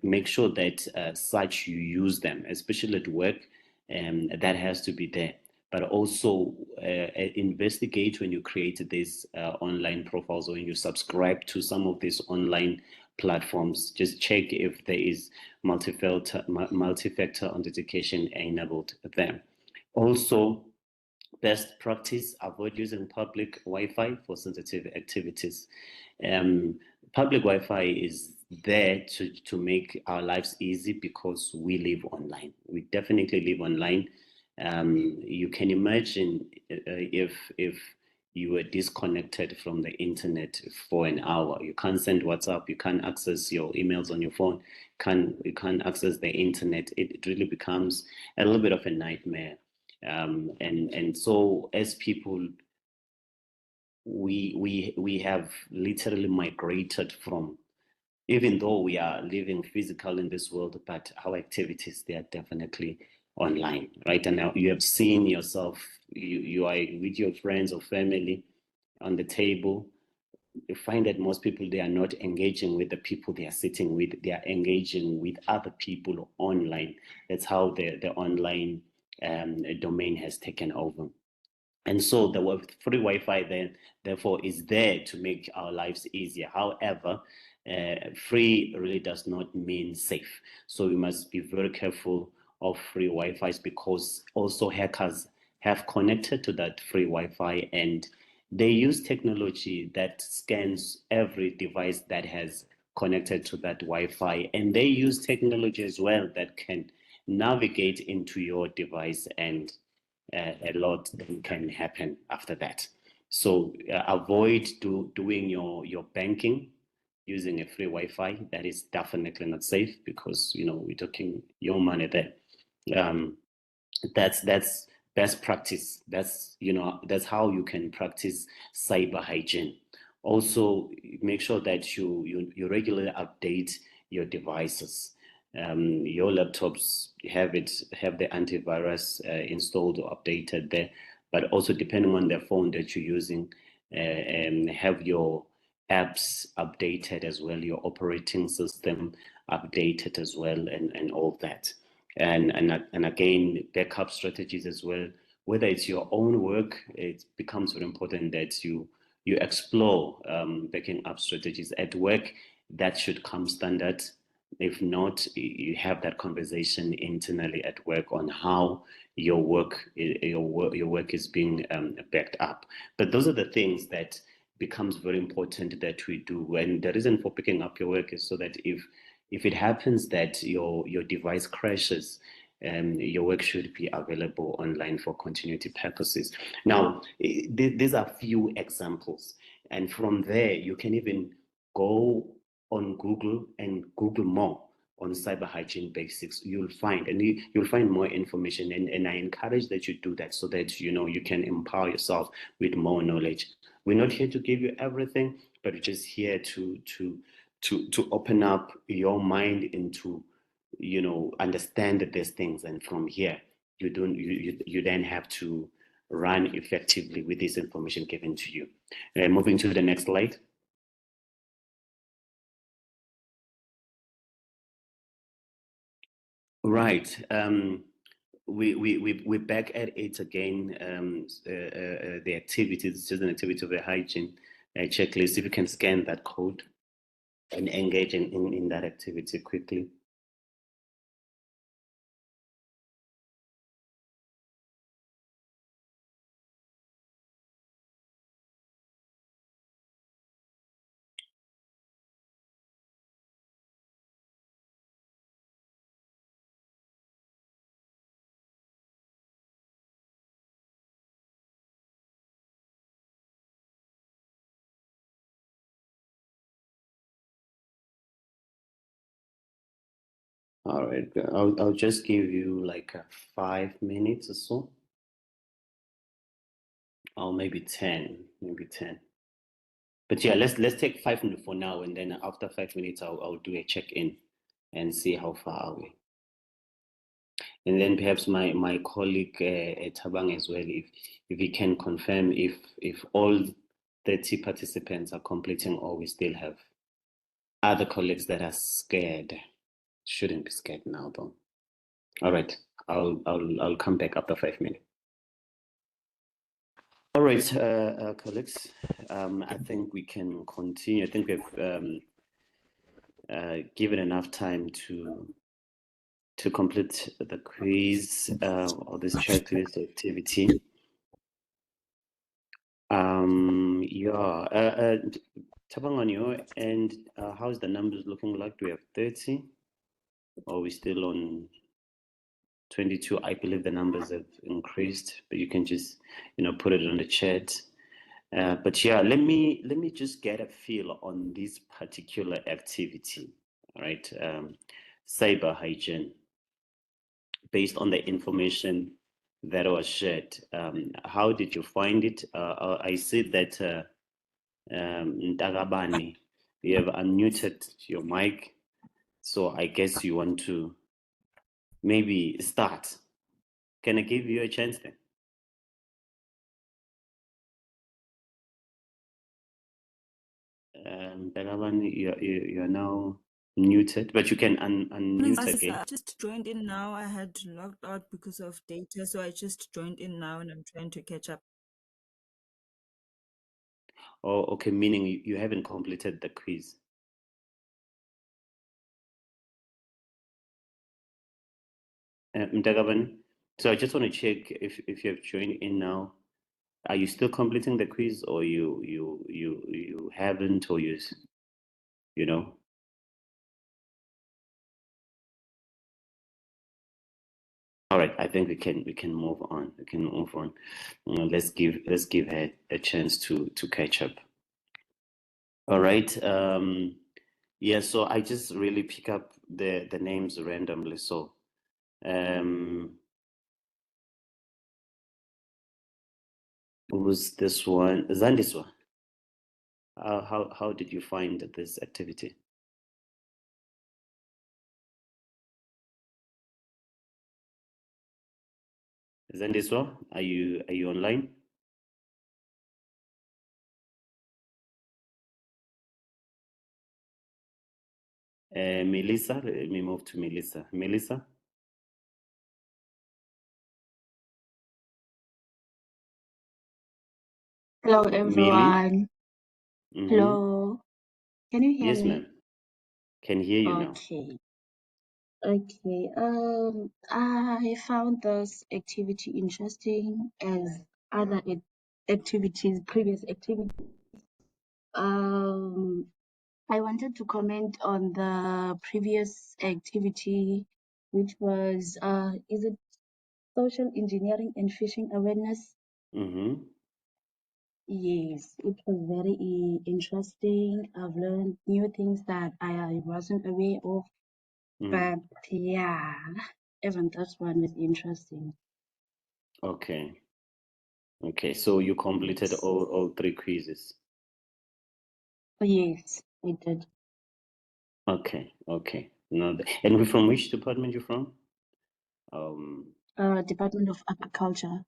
make sure that such you use them, especially at work, that has to be there. But also investigate when you create these online profiles, or when you subscribe to some of these online platforms. Just check if there is multi-factor authentication enabled there. Also, best practice, avoid using public Wi-Fi for sensitive activities. Public Wi-Fi is there to make our lives easy because we live online. We definitely live online. You can imagine if you were disconnected from the internet for an hour. You can't send WhatsApp, you can't access your emails on your phone, you can't access the internet. It really becomes a little bit of a nightmare. And so as people, we have literally migrated from, even though we are living physical in this world, but our activities, they are definitely online, right? And now you have seen yourself, you are with your friends or family on the table. You find that most people, they are not engaging with the people they are sitting with, they are engaging with other people online. That's how the online domain has taken over. And so the free Wi-Fi then, therefore, is there to make our lives easier. However, free really does not mean safe. So we must be very careful of free Wi-Fi's, because also hackers have connected to that free Wi-Fi, and they use technology that scans every device that has connected to that Wi-Fi, and they use technology as well that can navigate into your device, and a lot then can happen after that. So avoid doing your banking using a free Wi-Fi. That is definitely not safe, because we're talking your money there. That's best practice. That's how you can practice cyber hygiene. Also, make sure that you regularly update your devices. Your laptops have the antivirus installed or updated there, but also depending on the phone that you're using, have your apps updated as well, your operating system updated as well, and all that. And again, backup strategies as well. Whether it's your own work, it becomes very important that you explore backing up strategies at work. That should come standard. If not, you have that conversation internally at work on how your work is being backed up. But those are the things that becomes very important that we do. And the reason for picking up your work is so that if it happens that your device crashes, your work should be available online for continuity purposes. Now, these are few examples. And from there, you can even go on Google and Google more on cyber hygiene basics. You'll find more information. And I encourage that you do that, so that you can empower yourself with more knowledge. We're not here to give you everything, but we're just here to open up your mind into understand these things, and from here you then have to run effectively with this information given to you. Moving to the next slide. Right. We're back at it again. The activities, just an activity of the hygiene checklist. If you can scan that code and engage in that activity quickly. All right, I'll just give you like 5 minutes or so, or maybe 10, But yeah, let's take 5 minutes for now, and then after 5 minutes, I'll do a check-in and see how far are we. And then perhaps my colleague Tabang as well, if he can confirm if all 30 participants are completing, or we still have other colleagues that are scared. Shouldn't be scared now though. All right, I'll come back after 5 minutes. All right, colleagues, I think we can continue. I think we've given enough time to complete the quiz or this checklist activity. Tabang, on your end, how's the numbers looking like? Do we have 30? Or are we still on 22? I believe the numbers have increased, but you can just, put it on the chat. But yeah, let me just get a feel on this particular activity, right? Cyber hygiene, based on the information that was shared. How did you find it? I see that Ntagabani, you have unmuted your mic, so I guess you want to maybe start. Can I give you a chance then? Ntagabani, you're now muted, but you can unmute again. I just joined in now. I had logged out because of data, so I just joined in now and I'm trying to catch up. Oh, okay, meaning you haven't completed the quiz. Mtagabani, so I just want to check if you have joined in now. Are you still completing the quiz, or you haven't, or you know? All right, I think we can move on. We can move on. Let's give her a chance to catch up. All right. Yeah. So I just really pick up the names randomly. So, who's this one? Zandiswa. How did you find this activity? Zandiswa, are you online? Melissa, let me move to Melissa. Melissa? Hello, everyone. Mm-hmm. Hello. Can you hear Yes, me? ma'am. Can hear you now. Okay. Okay. I found this activity interesting as other activities, previous activities. I wanted to comment on the previous activity, which was is it social engineering and phishing awareness? Mm-hmm. Yes, it was very interesting. I've learned new things that I wasn't aware of. But yeah, even that one was interesting. Okay. Okay. So you completed Yes. all three quizzes. Yes, I did. Okay. Okay. No, and from which department you're from? Department of Agriculture.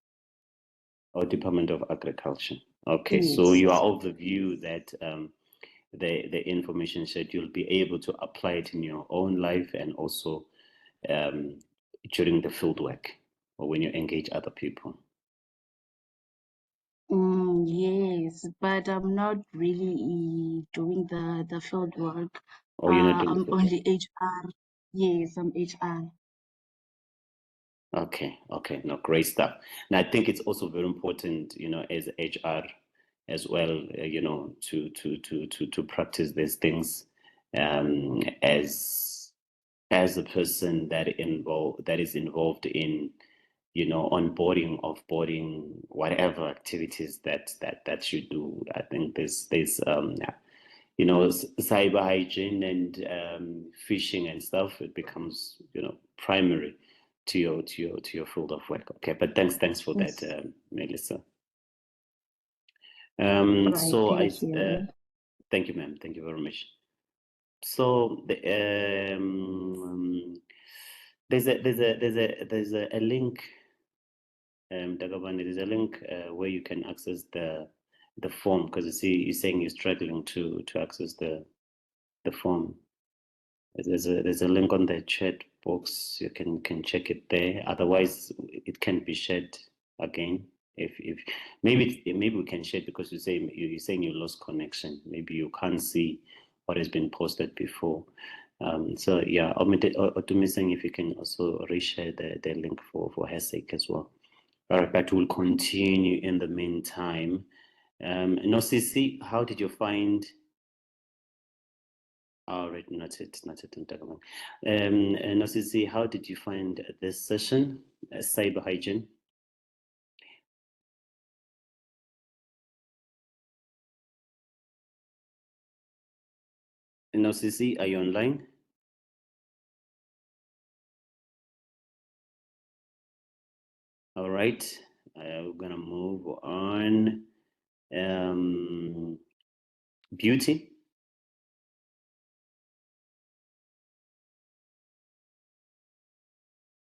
Or Department of Agriculture. Okay. So Yes. you are of the view that the information shared, you'll be able to apply it in your own life and also during the field work or when you engage other people. Yes, but I'm not really doing the field work. Oh, you're not doing I'm the field only work. HR. Yes, I'm HR. Okay, okay, no, great stuff. And I think it's also very important, as HR as well, to practice these things as a person that is involved in, onboarding, offboarding, whatever activities that you do. I think there's cyber hygiene and phishing and stuff. It becomes primary to your field of work. Okay, but thanks for Yes. that, Melissa. Right, So thank you. thank you, ma'am. Thank you very much. So there's a link, Dagabani. There's a link where you can access the form, because you're saying you're struggling to access the form. There's a link on the chat box. You can check it there. Otherwise, it can be shared again. If maybe we can share, because you're saying you lost connection. Maybe you can't see what has been posted before. So yeah, Otumiseng, if you can also reshare the link for her sake as well. All right, but we'll continue in the meantime. Nosisi, how did you find? All right, not it. Nosisi, how did you find this session, cyber hygiene? No, Sisi, are you online? All right, we're gonna move on. Beauty.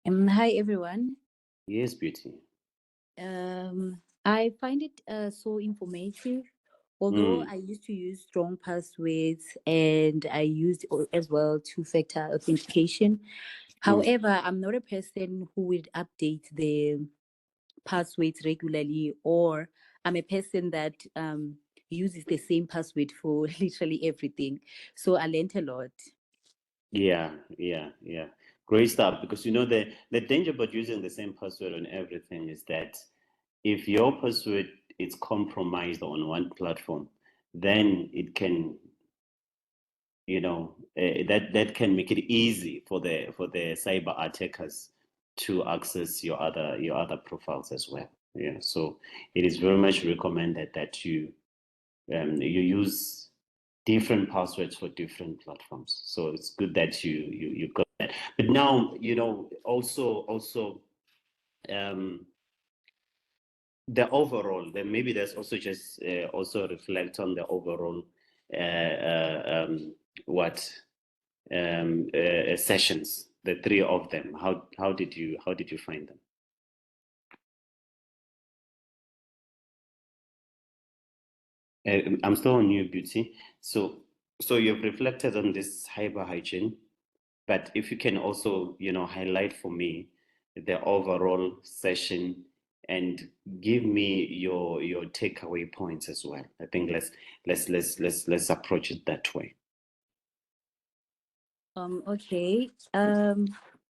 Hi everyone. Yes, Beauty. I find it so informative. Although I used to use strong passwords and I used as well two-factor authentication. However, I'm not a person who would update the passwords regularly, or I'm a person that uses the same password for literally everything. So I learned a lot. Yeah. Great stuff. Because you know the danger about using the same password on everything is that if your password is compromised on one platform, then it can, that can make it easy for the cyber attackers to access your other profiles as well. Yeah. So it is very much recommended that you use different passwords for different platforms. So it's good that you got that. But now, also the overall, then maybe there's also just also reflect on the overall sessions, the three of them. How did you find them? I'm still on you, Beauty. So you've reflected on this cyber hygiene, but if you can also, highlight for me the overall session and give me your takeaway points as well. I think let's approach it that way. Okay.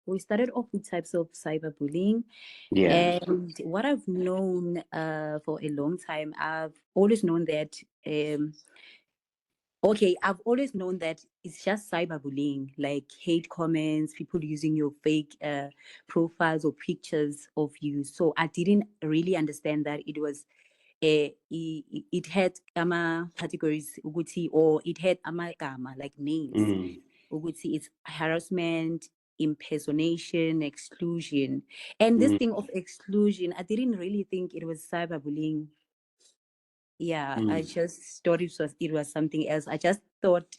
We started off with types of cyberbullying. Yeah. And what I've known for a long time, I've always known that I've always known that it's just cyberbullying, like hate comments, people using your fake profiles or pictures of you. So I didn't really understand that it was it had categories ukuthi, or it had amagama, like names. Ukuthi it's harassment, impersonation, exclusion. And this thing of exclusion, I didn't really think it was cyberbullying. Yeah, I just thought it was something else. I just thought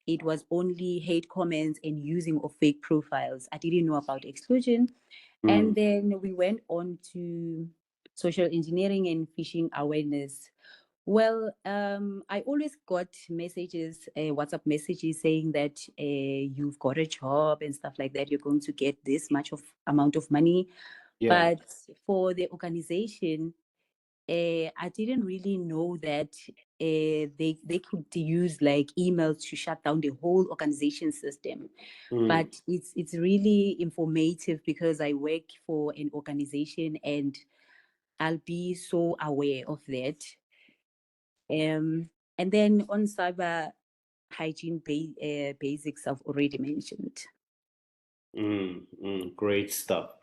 it was only hate comments and using of fake profiles. I didn't know about exclusion. And then we went on to social engineering and phishing awareness. Well, I always got messages, WhatsApp messages saying that you've got a job and stuff like that. You're going to get this much of amount of money. Yeah. But for the organization, I didn't really know that they could use like emails to shut down the whole organization system. But it's really informative because I work for an organization and I'll be so aware of that. And then on cyber hygiene basics, I've already mentioned. Great stuff.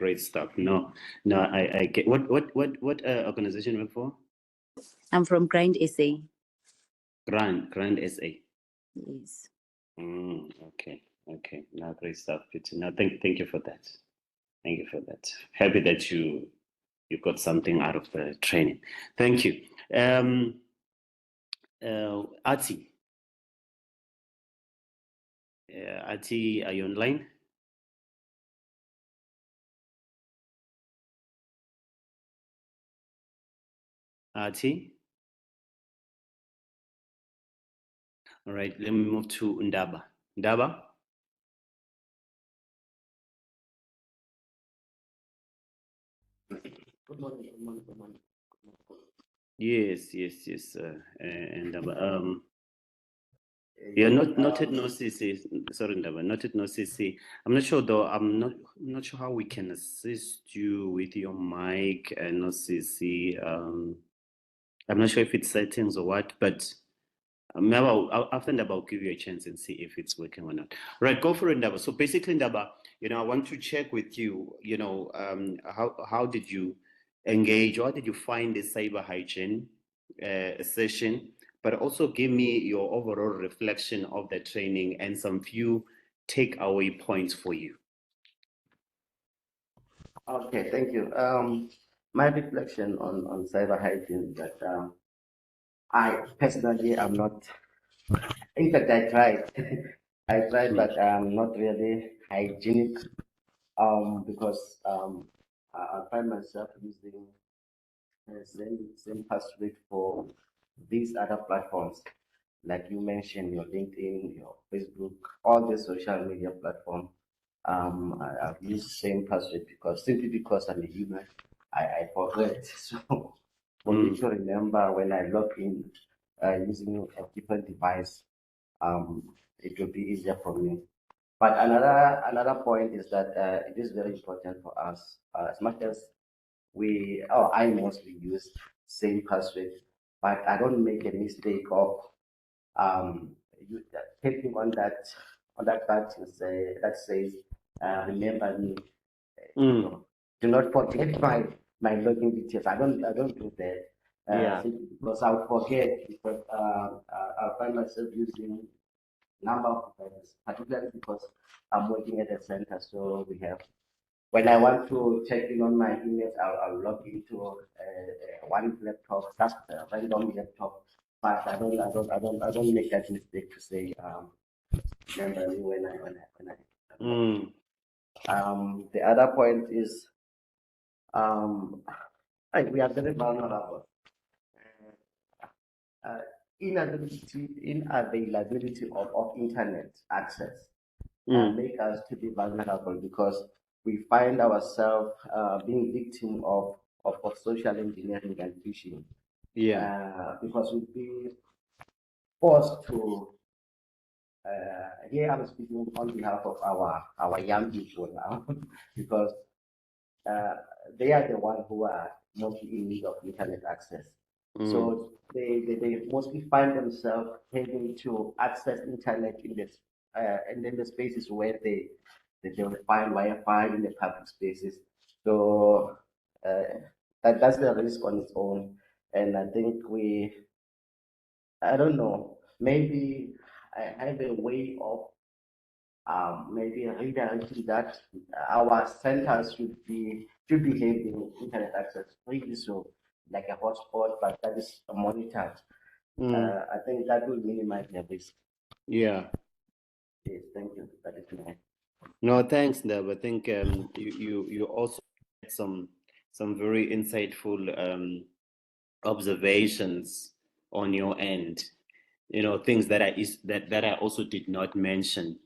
No, I get what organization you work for? I'm from Grind SA. Grind SA. Yes. Okay. Now great stuff. Now thank you for that. Thank you for that. Happy that you got something out of the training. Thank you. Ati. Ati, are you online? Ati? All right, let me move to Ndaba. Ndaba? Good morning. Yes. Ndaba. Yeah, noted no CC. Sorry, Ndaba. Noted no CC. I'm not sure though. I'm not sure how we can assist you with your mic and no CC. I'm not sure if it's settings or what, but maybe after Ndaba, I'll give you a chance and see if it's working or not. Right, go for it, Ndaba. So basically, Ndaba, I want to check with you. How did you engage, or did you find the cyber hygiene session? but also give me your overall reflection of the training and some few takeaway points for you. Okay, thank you. My reflection on cyber hygiene is that I personally am not, in fact, I tried. I tried, but I'm not really hygienic because I find myself using the same password for these other platforms. Like you mentioned, your LinkedIn, your Facebook, all the social media platforms. I've used the same password simply because I'm a human, I forget. So for me to remember when I log in using a different device, it will be easier for me. But another point is that it is very important for us, as much as I mostly use same password, but I don't make a mistake of clicking on that button that says remember me. Do not forget my login details. I don't do that. Simply because I'll forget, because I'll find myself using number of devices, particularly because I'm working at a center. So we have, when I want to check in on my emails, I'll log into one laptop, just a random laptop. But I don't make that mistake to say remember me when I. The other point is we are very vulnerable. Inavailability of internet access make us to be vulnerable because we find ourselves being victim of social engineering and phishing. Because we've been forced to. Here I'm speaking on behalf of our young people now, because they are the ones who are mostly in need of internet access. So they mostly find themselves having to access internet in this and in the spaces where they will find Wi-Fi in the public spaces. So that's the risk on its own. And I think I don't know, maybe I have a way of maybe redirecting that our centers should be having internet access freely, so like a hotspot, but that is monitored. I think that will minimize the risk. Yes, thank you. That is my. No, thanks, Deb. I think you also had some very insightful observations on your end. Things that I also did not mention,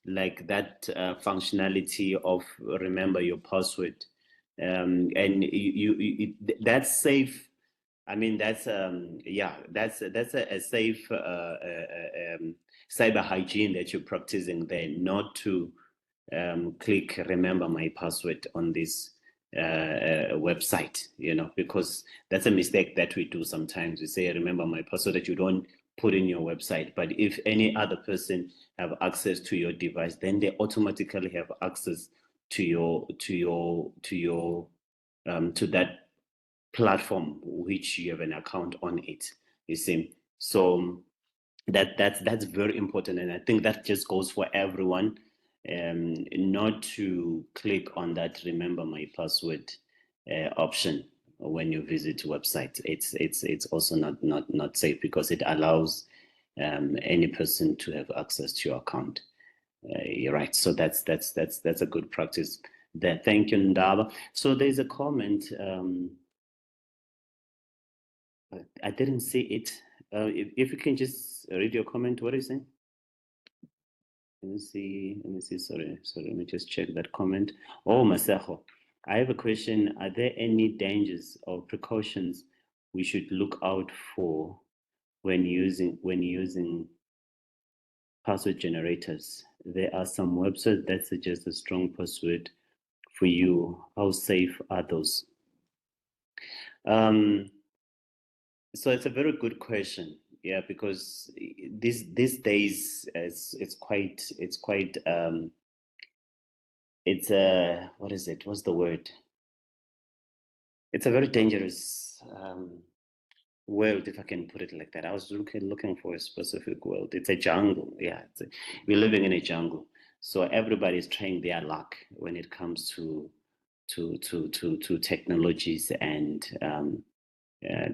like that functionality of remember your password, and that's safe. I mean, that's a safe cyber hygiene that you're practicing there, not to click remember my password on this website, because that's a mistake that we do sometimes. We say remember my password that you don't put in your website, but if any other person have access to your device, then they automatically have access to that platform which you have an account on it, you see. So that's very important, and I think that just goes for everyone, not to click on that remember my password option when you visit websites. It's also not safe, because it allows any person to have access to your account. You're right. So that's a good practice there. Thank you, Ndaba. So there's a comment. I didn't see it. If you can just read your comment, what is it? Let me see. Sorry. Let me just check that comment. Oh, Masejo, I have a question. Are there any dangers or precautions we should look out for when using password generators? There are some websites that suggest a strong password for you. How safe are those? So it's a very good question. Yeah, because these days it's quite what is it? What's the word? It's a very dangerous world, if I can put it like that. I was looking for a specific world. It's a jungle. Yeah, we're living in a jungle. So everybody's trying their luck when it comes to technologies and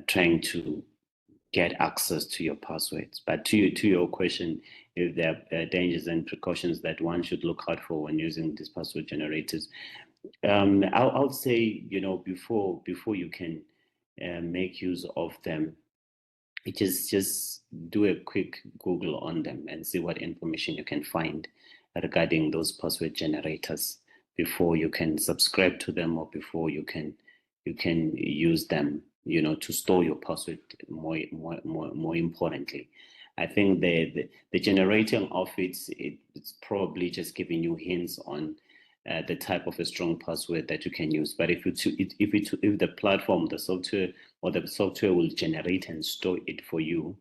trying to get access to your passwords. But to your question, if there are dangers and precautions that one should look out for when using these password generators, I'll say, before you can make use of them, just do a quick Google on them and see what information you can find regarding those password generators before you can subscribe to them or before you can use them, to store your password. More importantly, I think the generating of it's probably just giving you hints on the type of a strong password that you can use. But if the platform, the software will generate and store it for you,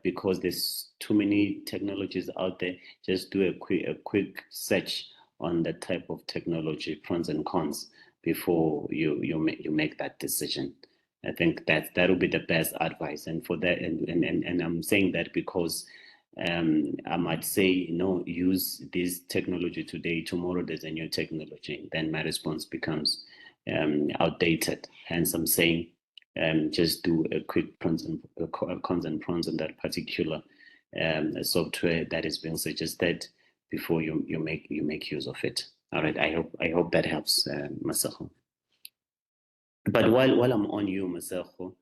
because there's too many technologies out there, just do a quick search on the type of technology, pros and cons, before you make that decision. I think that will be the best advice. And for that, and I'm saying that because I might say, use this technology today, tomorrow there's a new technology, then my response becomes outdated. Hence, I'm saying just do a quick cons and pros on that particular software that is being suggested before you make use of it. All right, I hope that helps, Masako. But while I'm on you, Masako,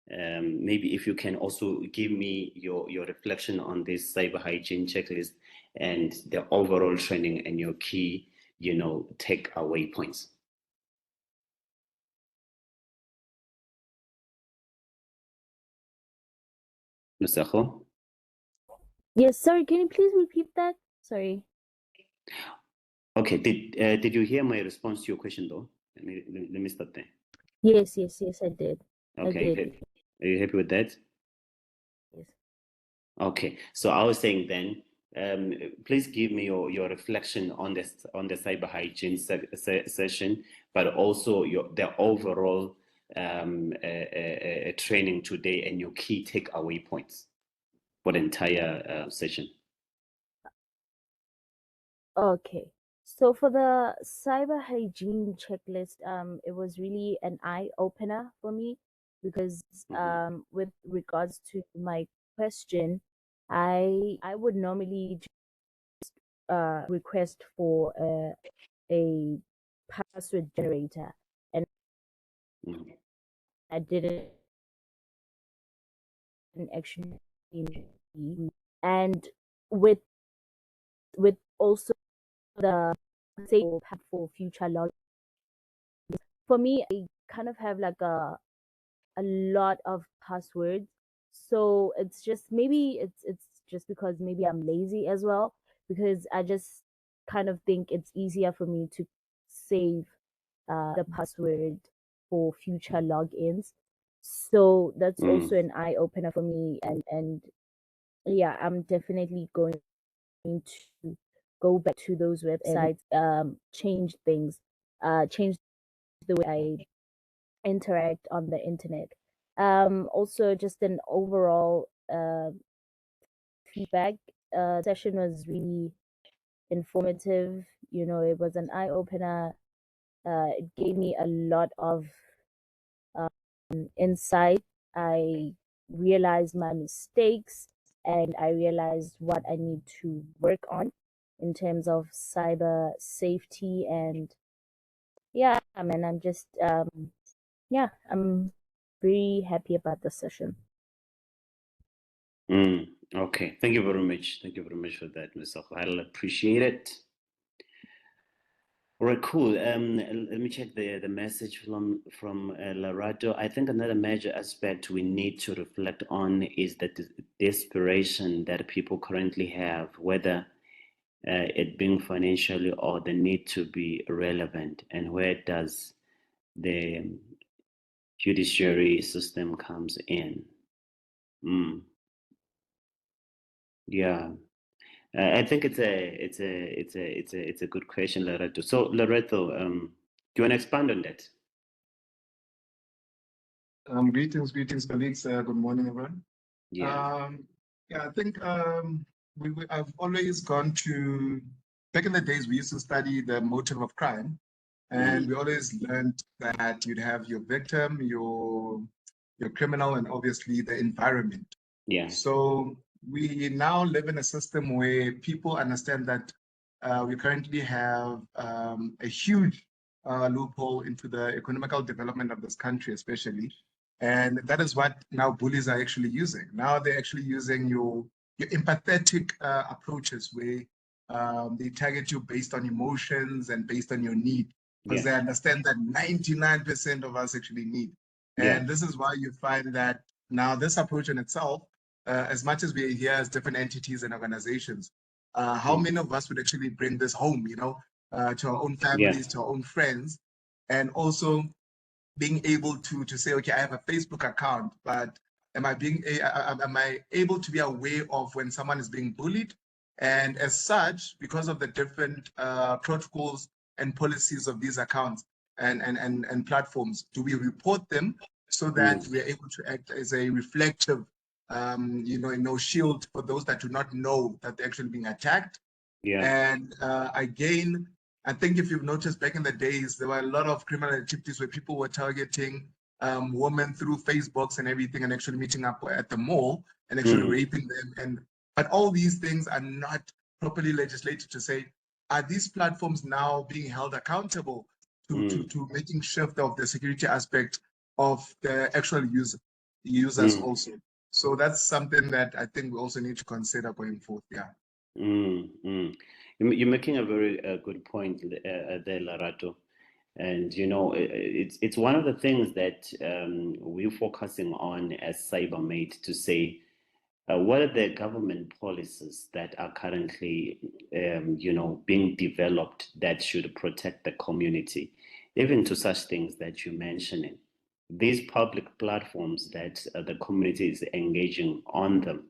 maybe if you can also give me your reflection on this cyber hygiene checklist and the overall training and your key, takeaway points. Masako? Yes, sorry, can you please repeat that? Sorry. Okay, did you hear my response to your question though? Let me start there. Yes, I did. Okay, I did. Are you happy with that? Yes. Okay, so I was saying then, please give me your reflection on the cyber hygiene session, but also the overall training today and your key takeaway points for the entire session. Okay. So for the cyber hygiene checklist, it was really an eye opener for me because with regards to my question, I would normally just request for a password generator, and I didn't actually, and with also the say for future log. For me, I kind of have like a lot of passwords, so it's just maybe it's just because maybe I'm lazy as well, because I just kind of think it's easier for me to save the password for future logins. So that's also an eye opener for me, and yeah, I'm definitely going to go back to those websites, change things, change the way I interact on the internet. Also, just an overall feedback. Session was really informative. It was an eye opener. It gave me a lot of insight. I realized my mistakes and I realized what I need to work on in terms of cyber safety. And yeah, I mean, I'm just I'm very happy about the session. Okay, thank you very much. Thank you very much for that, Ms. I'll appreciate it. All right, cool. Let me check the message from Larato. I think another major aspect we need to reflect on is the desperation that people currently have, whether it being financially or the need to be relevant, and where does the judiciary system comes in. Yeah. I think it's a good question, Loreto. So Loreto, do you want to expand on that? Greetings, colleagues. Good morning, everyone. Yeah. I think I've always gone to, back in the days, we used to study the motive of crime, and we always learned that you'd have your victim, your criminal, and obviously the environment. Yeah. So we now live in a system where people understand that we currently have a huge loophole into the economical development of this country, especially. And that is what now bullies are actually using. Now they're actually using your empathetic approaches where they target you based on emotions and based on your need, because they understand that 99% of us actually need. And this is why you find that now this approach in itself, as much as we're here as different entities and organizations, how many of us would actually bring this home, to our own families, to our own friends, and also being able to say, okay, I have a Facebook account, but am I able to be aware of when someone is being bullied? And as such, because of the different protocols and policies of these accounts and platforms, do we report them so that we're able to act as a reflective, shield for those that do not know that they're actually being attacked? And again, I think if you've noticed back in the days, there were a lot of criminal activities where people were targeting women through Facebooks and everything, and actually meeting up at the mall and actually raping them. But all these things are not properly legislated to say, are these platforms now being held accountable to making shift of the security aspect of the actual users also? So that's something that I think we also need to consider going forth. Yeah. You're making a very good point there, Larato. And it's one of the things that we're focusing on as CyberMate to say, what are the government policies that are currently, being developed that should protect the community, even to such things that you're mentioning. These public platforms that the community is engaging on them,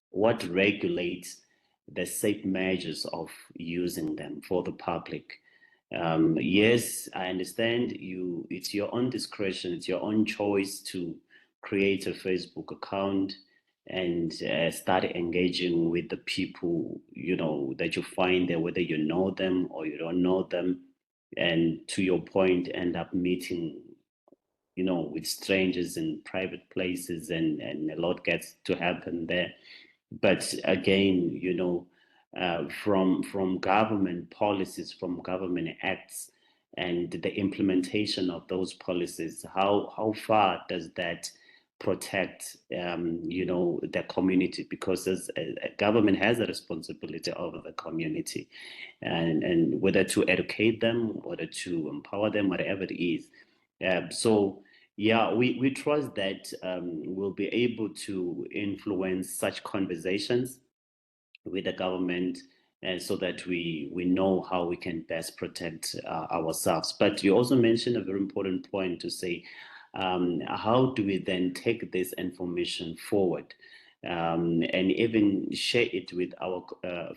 what regulates the safe measures of using them for the public? Yes, I understand you. It's your own discretion. It's your own choice to create a Facebook account and start engaging with the people, that you find there, whether you know them or you don't know them. And to your point, end up meeting, with strangers in private places, and a lot gets to happen there. But again, from government policies, from government acts, and the implementation of those policies, how far does that protect, the community? Because a government has a responsibility over the community, and whether to educate them, whether to empower them, whatever it is. So yeah, we trust that we'll be able to influence such conversations with the government, and so that we know how we can best protect ourselves. But you also mentioned a very important point to say, how do we then take this information forward, and even share it with our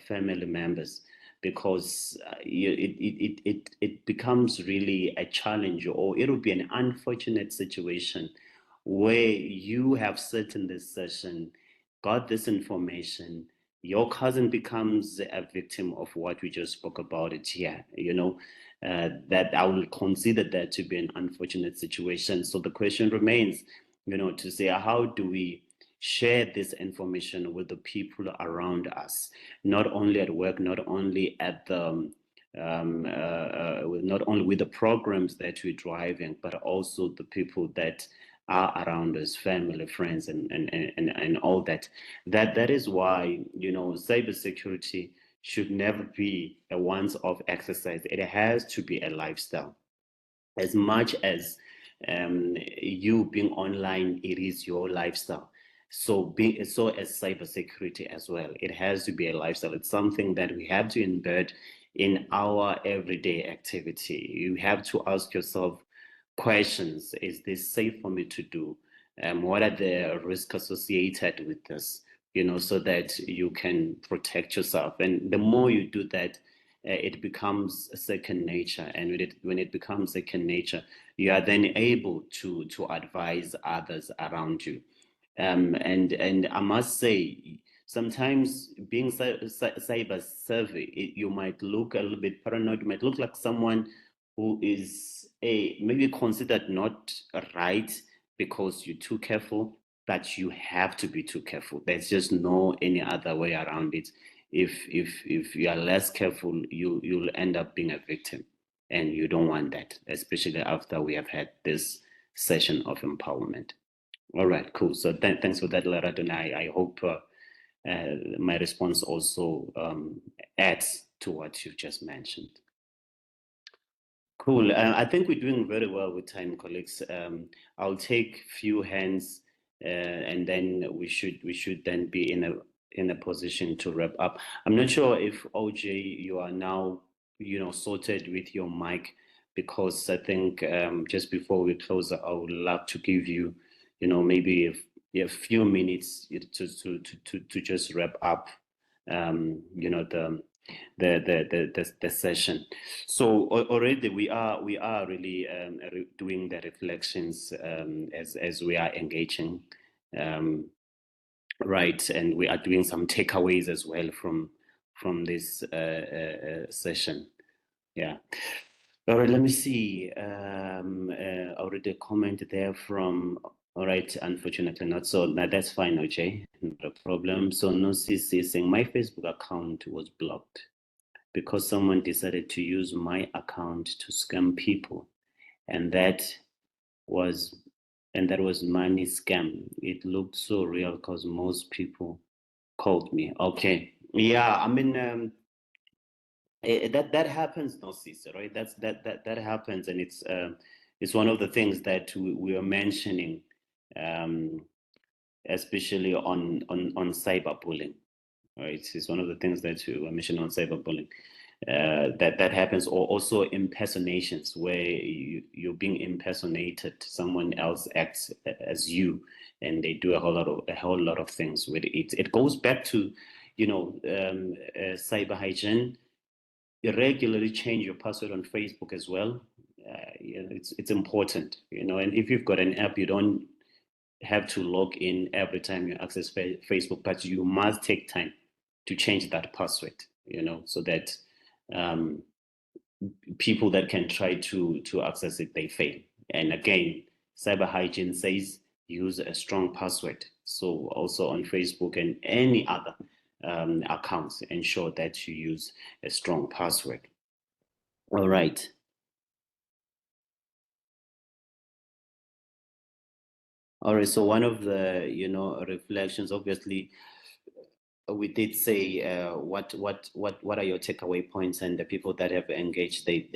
family members? Because it becomes really a challenge, or it will be an unfortunate situation where you have sat in this session, got this information, your cousin becomes a victim of what we just spoke about it here. That I will consider that to be an unfortunate situation. So the question remains, to say, how do we share this information with the people around us, not only at work, not only at the not only with the programs that we're driving, but also the people that are around us, family, friends, and all that. That is why, cybersecurity should never be a once-off exercise. It has to be a lifestyle. As much as you being online, it is your lifestyle. So as cybersecurity as well, it has to be a lifestyle. It's something that we have to embed in our everyday activity. You have to ask yourself questions: is this safe for me to do? What are the risks associated with this? So that you can protect yourself. And the more you do that, it becomes a second nature. And when it becomes second nature, you are then able to advise others around you. And I must say, sometimes being cyber savvy, you might look a little bit paranoid. You might look like someone who is maybe considered not right because you're too careful, but you have to be too careful. There's just no any other way around it. If you are less careful, you'll end up being a victim, and you don't want that, especially after we have had this session of empowerment. All right, cool. So thanks for that, Lerato. And I hope my response also adds to what you've just mentioned. Cool. I think we're doing very well with time, colleagues. I'll take few hands, and then we should then be in a position to wrap up. I'm not sure if OJ, you are now sorted with your mic, because I think just before we close, I would love to give you maybe a few minutes to just wrap up the session. So already we are really doing the reflections as we are engaging, right? And we are doing some takeaways as well from this session. Yeah. All right, let me see. Already a comment there from, all right, unfortunately not. So that's fine, OJ, not a problem. So no CC saying my Facebook account was blocked because someone decided to use my account to scam people. And that was money scam. It looked so real because most people called me. Okay. Yeah, I mean, that happens, no, Cesar, right? That happens, and it's one of the things that we are mentioning, especially on cyberbullying, right? It's one of the things that we are mentioning on cyberbullying. That happens, or also impersonations, where you're being impersonated. Someone else acts as you, and they do a whole lot of things with it. It goes back to cyber hygiene. You regularly change your password on Facebook as well. It's important, and if you've got an app, you don't have to log in every time you access Facebook, but you must take time to change that password, so that people that can try to access it, they fail. And again, cyber hygiene says use a strong password. So also on Facebook and any other accounts, ensure that you use a strong password. All right. All right. So one of the reflections, obviously, we did say what are your takeaway points, and the people that have engaged, they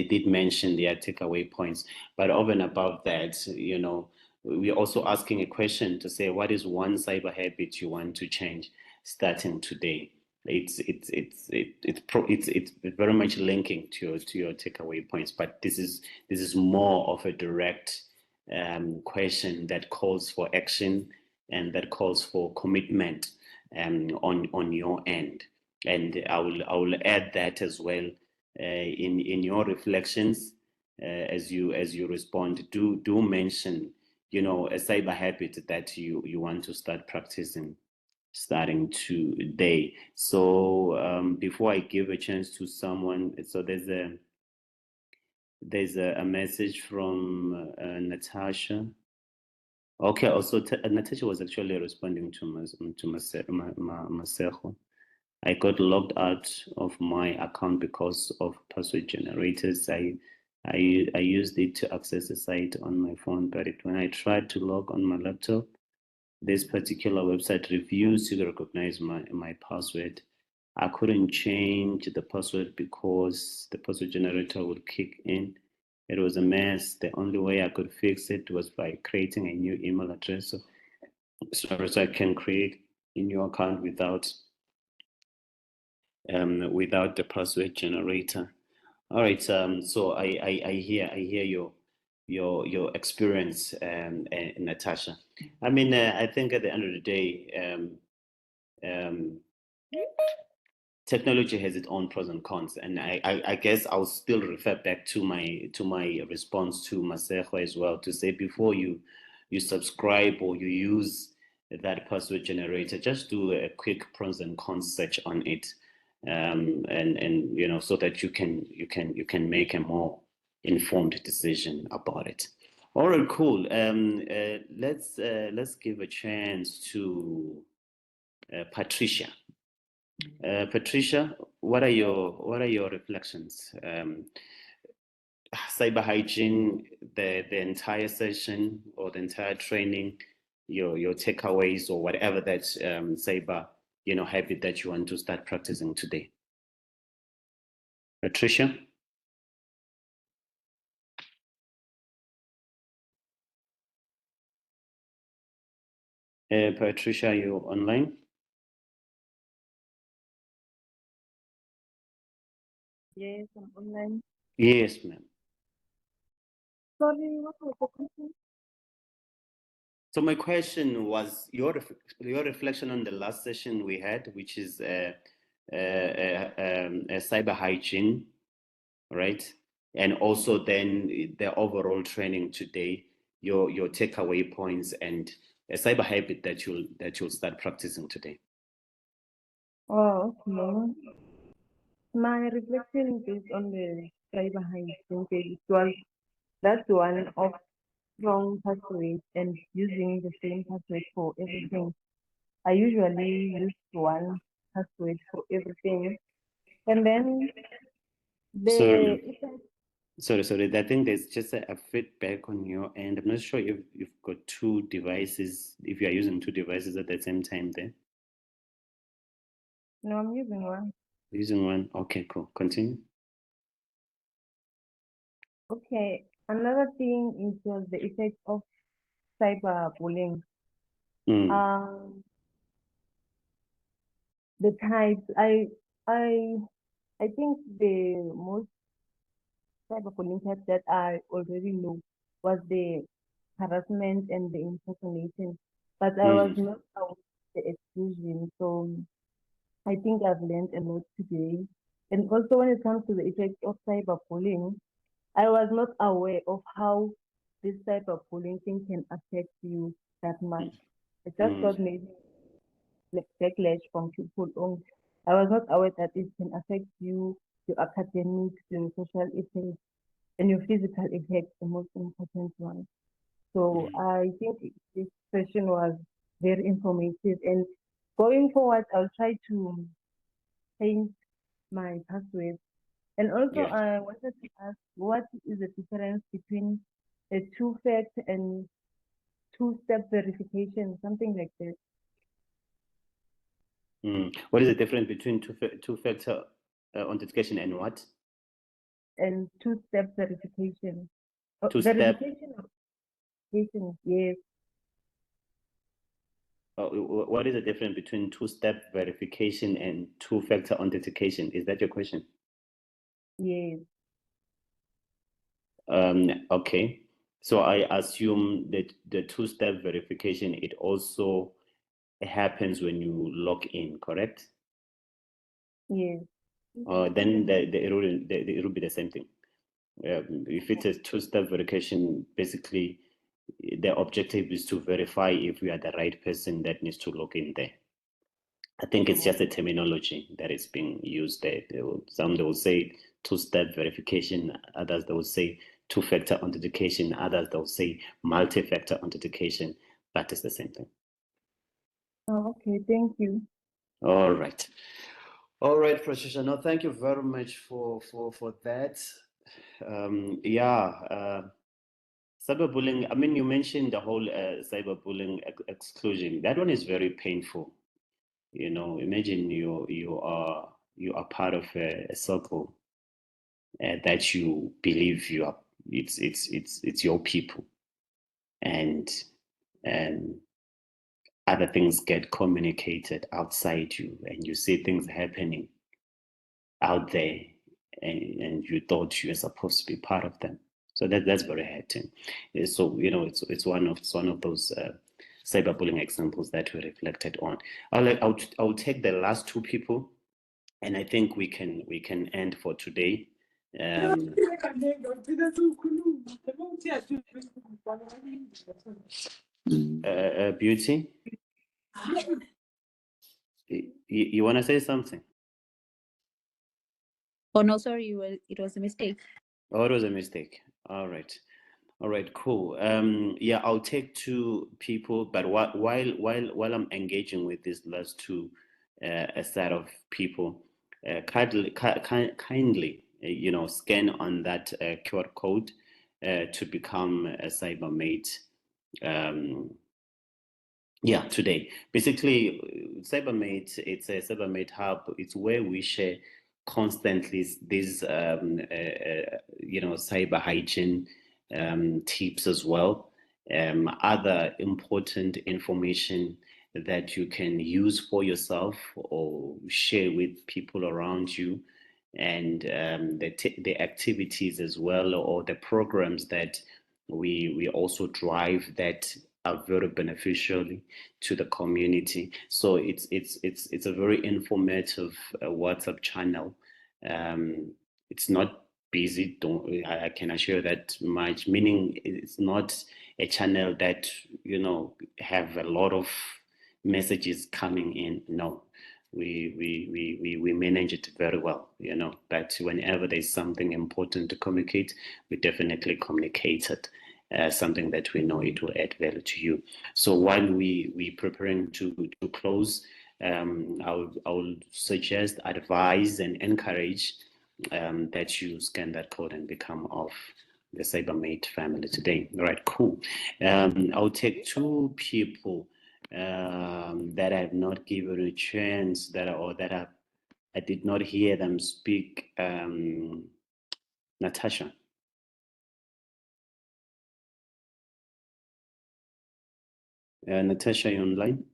did mention their takeaway points. But over and above that, we're also asking a question to say, what is one cyber habit you want to change starting today? It's very much linking to your takeaway points, but this is more of a direct question that calls for action and that calls for commitment on your end. And I will add that as well in your reflections as you respond. Do mention a cyber habit that you want to start practicing starting today. So before I give a chance to someone, so there's a message from Natasha. Okay, also Natasha was actually responding to Masejo. I got logged out of my account because of password generators. I used it to access the site on my phone, but when I tried to log on my laptop, this particular website refused to recognize my password. I couldn't change the password because the password generator would kick in. It was a mess. The only way I could fix it was by creating a new email address. So I can create a new account without the password generator. All right. So I hear your experience, Natasha. I mean, I think at the end of the day, technology has its own pros and cons, and I guess I'll still refer back to my response to Masego as well, to say before you subscribe or you use that password generator, just do a quick pros and cons search on it, and so that you can make a more informed decision about it. All right, cool. Let's give a chance to Patricia. Patricia, what are your reflections? Cyber hygiene, the entire session or the entire training, your takeaways or whatever that cyber habit that you want to start practicing today. Patricia. Patricia, are you online? Yes, I'm online. Yes, ma'am. Sorry, what was the question? So my question was your reflection on the last session we had, which is cyber hygiene, right? And also then the overall training today, your takeaway points and a cyber habit that you'll start practicing today. Oh, okay. My reflection is on the cyber hygiene page. That's one of wrong password and using the same password for everything. I usually use one password for everything, and then Sorry. I think there's just a feedback on your end. I'm not sure if you've got two devices, if you are using two devices at the same time there. No, I'm using one. Using one. Okay, cool. Continue. Okay. Another thing is the effect of cyberbullying. The types. I think the most cyberbullying types that I already know was the harassment and the impersonation, but I was not aware of the exclusion. So I think I've learned a lot today. And also when it comes to the effect of cyberbullying, I was not aware of how this type of bullying thing can affect you that much. I just thought maybe like backlash from people on. I was not aware that it can affect you, your academics, your social effects, and your physical effects, the most important one. So I think this session was very informative. And going forward, I'll try to change my password. And also, I wanted to ask, what is the difference between a two-factor and two-step verification, something like that? What is the difference between two-factor authentication and what? And two-step verification. Two-step verification or verification, yes. What is the difference between two-step verification and two-factor authentication? Is that your question? Yes. Okay. So I assume that the two-step verification, it also happens when you log in, correct? Yes. Then it will be the same thing. If it's a two-step verification, basically the objective is to verify if we are the right person that needs to log in there. I think it's just a terminology that is being used there. Some they will say two-step verification, others they will say two-factor authentication, others they will say multi-factor authentication, but it's the same thing. Oh, okay, thank you. All right. All right, Patricia. No, thank you very much for that. Cyberbullying, I mean, you mentioned the whole cyberbullying exclusion. That one is very painful. You know, imagine you are part of a circle that you believe you are. It's your people, and other things get communicated outside you, and you see things happening out there, and you thought you were supposed to be part of them. So that's very hurting. So it's one of those cyberbullying examples that we reflected on. I'll take the last two people And I think we can end for today. Beauty, you want to say something? Oh no, sorry, it was a mistake. Oh, it was a mistake. All right. All right, cool. Yeah, I'll take two people, but while I'm engaging with these last two a set of people, kindly scan on that QR code to become a cybermate. Yeah, today. Basically, Cybermate, it's a Cybermate hub. It's where we share constantly these, cyber hygiene tips as well. Other important information that you can use for yourself or share with people around you, and the activities as well, or the programs that we also drive that are very beneficial to the community. So it's a very informative WhatsApp channel. It's not busy. I can assure that much. Meaning it's not a channel that have a lot of messages coming in. No, we manage it very well. But whenever there's something important to communicate, we definitely communicate it. Something that we know it will add value to you. So while we preparing to close, I will suggest, advise, and encourage that you scan that code and become of the Cybermate family today. All right, cool. I'll take two people that I have not given a chance, I did not hear them speak. Natasha. Natasha, you online?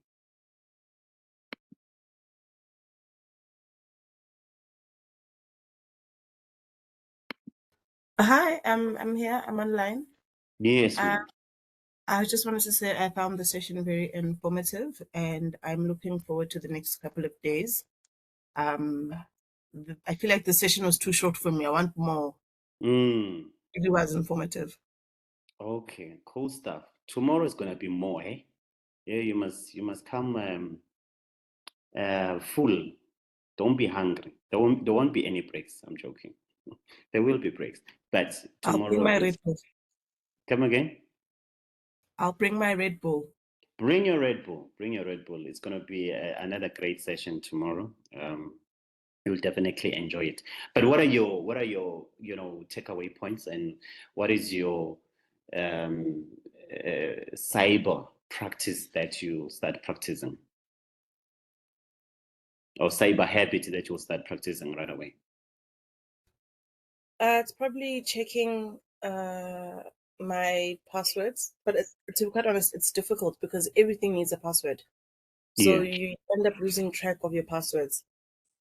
Hi, I'm here. I'm online. Yes, ma'am. I just wanted to say I found the session very informative, and I'm looking forward to the next couple of days. I feel like the session was too short for me. I want more. It was informative. Okay, cool stuff. Tomorrow is gonna be more, eh? Yeah, you must come full. Don't be hungry. There won't be any breaks. I'm joking. There will be breaks, but tomorrow. I'll bring my Red Bull. Come again? I'll bring my Red Bull. Bring your Red Bull. Bring your Red Bull. It's gonna be another great session tomorrow. You'll definitely enjoy it. But what are your takeaway points, and what is your cyber practice that you start practicing, or cyber habit that you'll start practicing right away? It's probably checking my passwords, but to be quite honest, it's difficult because everything needs a password. So you end up losing track of your passwords.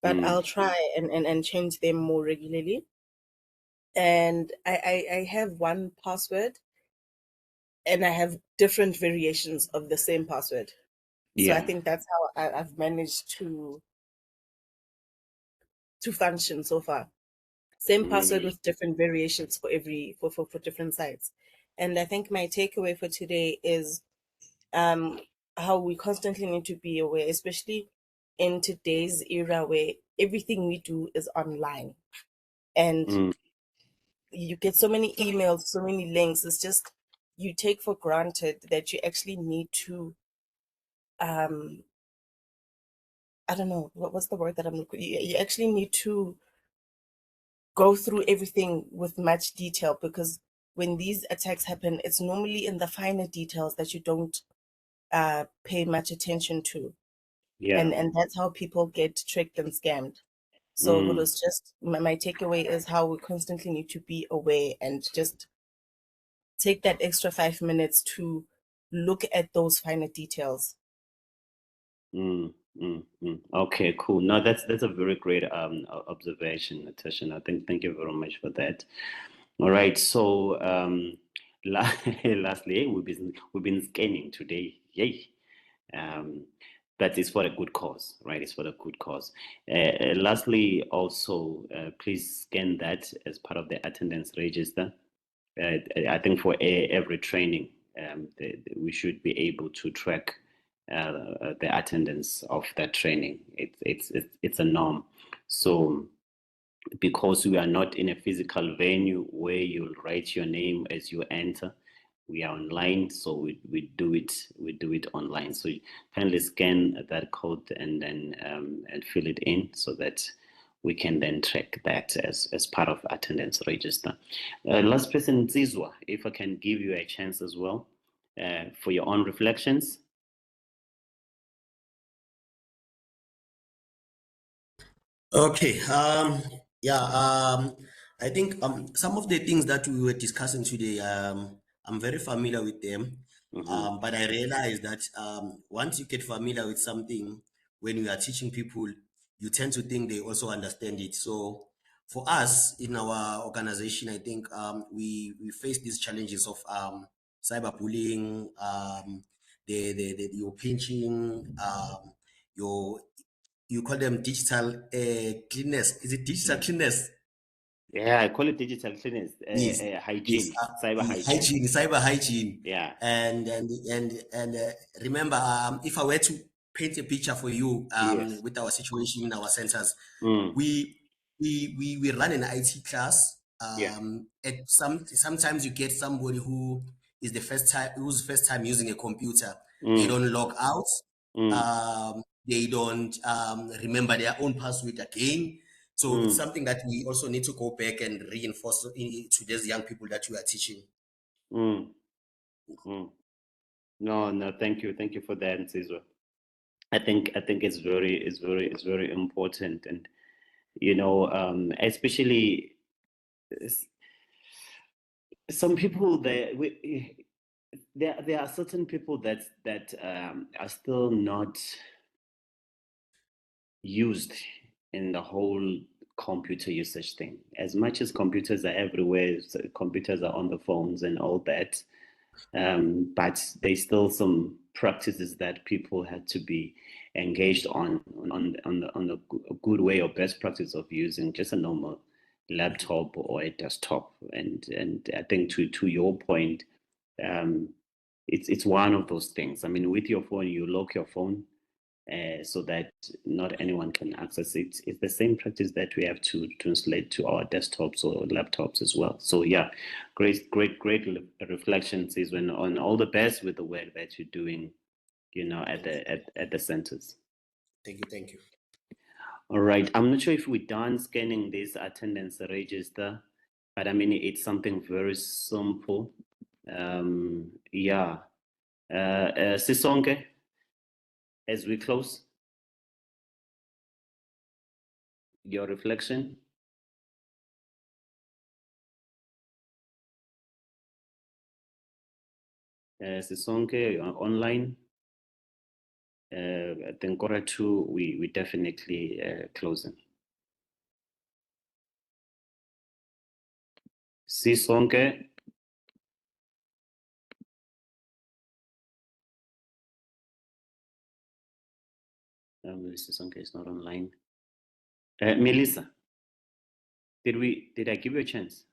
But I'll try and change them more regularly. And I have one password, and I have different variations of the same password. So I think that's how I've managed to function so far. Same password with different variations for different sites. And I think my takeaway for today is how we constantly need to be aware, especially in today's era where everything we do is online. And you get so many emails, so many links. It's just you take for granted that you actually need to I don't know what's the word that I'm looking. You actually need to go through everything with much detail, because when these attacks happen, it's normally in the finer details that you don't pay much attention to. And that's how people get tricked and scammed. So it was just my takeaway is how we constantly need to be aware and just take that extra 5 minutes to look at those finer details. Okay, cool. No, that's a very great observation, Natasha. I thank you very much for that. All right, so lastly, we've been scanning today. Yay! but it's for a good cause, right? It's for a good cause. Lastly, also, please scan that as part of the attendance register. I think for every training, we should be able to track the attendance of that training. It's a norm. So because we are not in a physical venue where you'll write your name as you enter, we are online, so we do it online. So you kindly scan that code and then and fill it in so that we can then track that as part of attendance register. Last person, Zizwa, if I can give you a chance as well for your own reflections. Okay. I think some of the things that we were discussing today, I'm very familiar with them. But I realize that once you get familiar with something, when we are teaching people, you tend to think they also understand it. So for us in our organization, I think we face these challenges of cyberbullying, your pinching, your you call them digital cleanness. Is it digital cleanness? Yeah, I call it digital cleanness. Yes. Hygiene, cyber hygiene. Cyber hygiene. Yeah. And remember, if I were to paint a picture for you Yes. with our situation in our centers, Mm. we run an IT class. Yeah. Sometimes you get somebody who's first time using a computer. Mm. They don't log out. Mm. They don't remember their own password again. So it's something that we also need to go back and reinforce to these young people that we are teaching. No, thank you for that, Nsizwa. I think it's very important, and especially some people there are certain people that are still not used in the whole computer usage thing. As much as computers are everywhere, so computers are on the phones and all that, but there's still some practices that people had to be engaged on a good way or best practice of using just a normal laptop or a desktop. And I think to your point, it's one of those things. I mean, with your phone, you lock your phone so that not anyone can access it. It's the same practice that we have to translate to our desktops or laptops as well. So yeah, great reflections is when on all the best with the work that you're doing, at the centers. Thank you. All right, I'm not sure if we're done scanning this attendance register, but I mean it's something very simple. Yeah, Sisonke, as we close, your reflection. Sisonke online. I think quarter two, we definitely closing. Sisonke. Sisonke is not online. Melissa, did I give you a chance?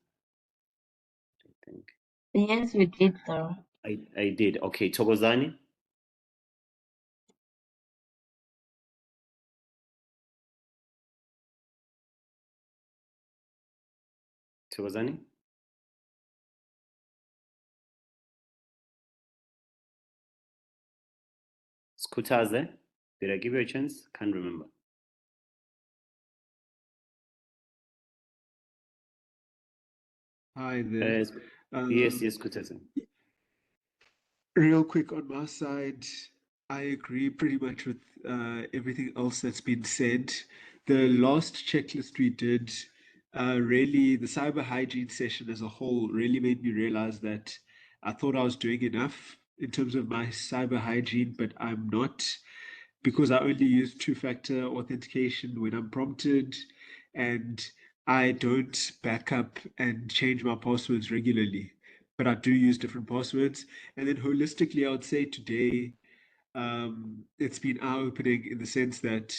I think. Yes, we did, though. I did. Okay, Thokozani. Thokozani. Skutaze, did I give you a chance? Can't remember. Hi there. Yes, Skutaze. Real quick on my side, I agree pretty much with everything else that's been said. The last checklist we did, really, the cyber hygiene session as a whole really made me realize that I thought I was doing enough in terms of my cyber hygiene, but I'm not, because I only use two-factor authentication when I'm prompted, and I don't back up and change my passwords regularly, but I do use different passwords. And then holistically, I would say today, it's been eye-opening in the sense that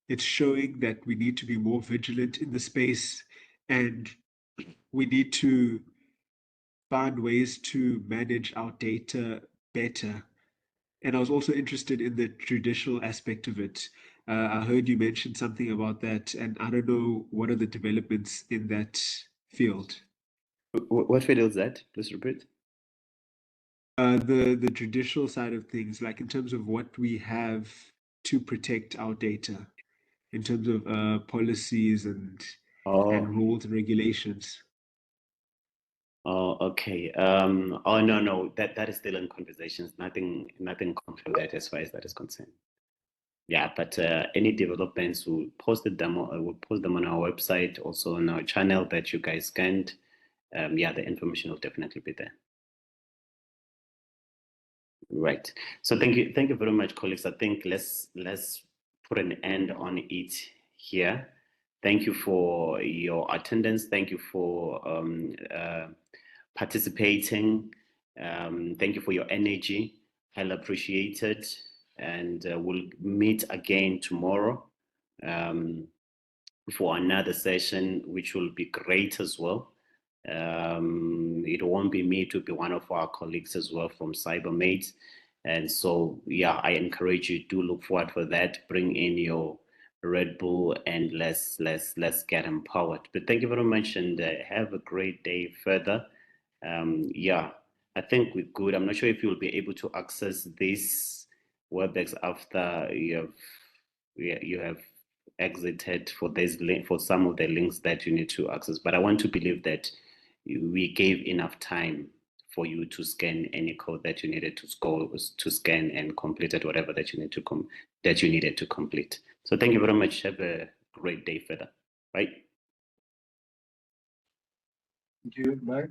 it's showing that we need to be more vigilant in the space, and we need to find ways to manage our data better. And I was also interested in the judicial aspect of it. I heard you mention something about that, and I don't know what are the developments in that field. What field is that? Please repeat. The judicial side of things, like in terms of what we have to protect our data, in terms of policies and rules and regulations. Oh, okay. Oh no, that is still in conversations. Nothing concrete that as far as that is concerned. Yeah, but any developments, we'll post them on our website, also on our channel that you guys can. Yeah, the information will definitely be there. Right. So thank you very much, colleagues. I think let's put an end on it here. Thank you for your attendance. Thank you for participating. Thank you for your energy. Highly appreciated. And we'll meet again tomorrow for another session, which will be great as well. It won't be me, to be one of our colleagues as well from CyberMate. And so, yeah, I encourage you to look forward for that. Bring in your Red Bull and let's get empowered. But thank you very much, and have a great day further. Yeah, I think we're good. I'm not sure if you'll be able to access this WebEx after you have exited for this link, for some of the links that you need to access. But I want to believe that we gave enough time for you to scan any code that you needed to scan and completed whatever that you needed to complete. So thank you very much. Have a great day further. Bye. Thank you. Bye.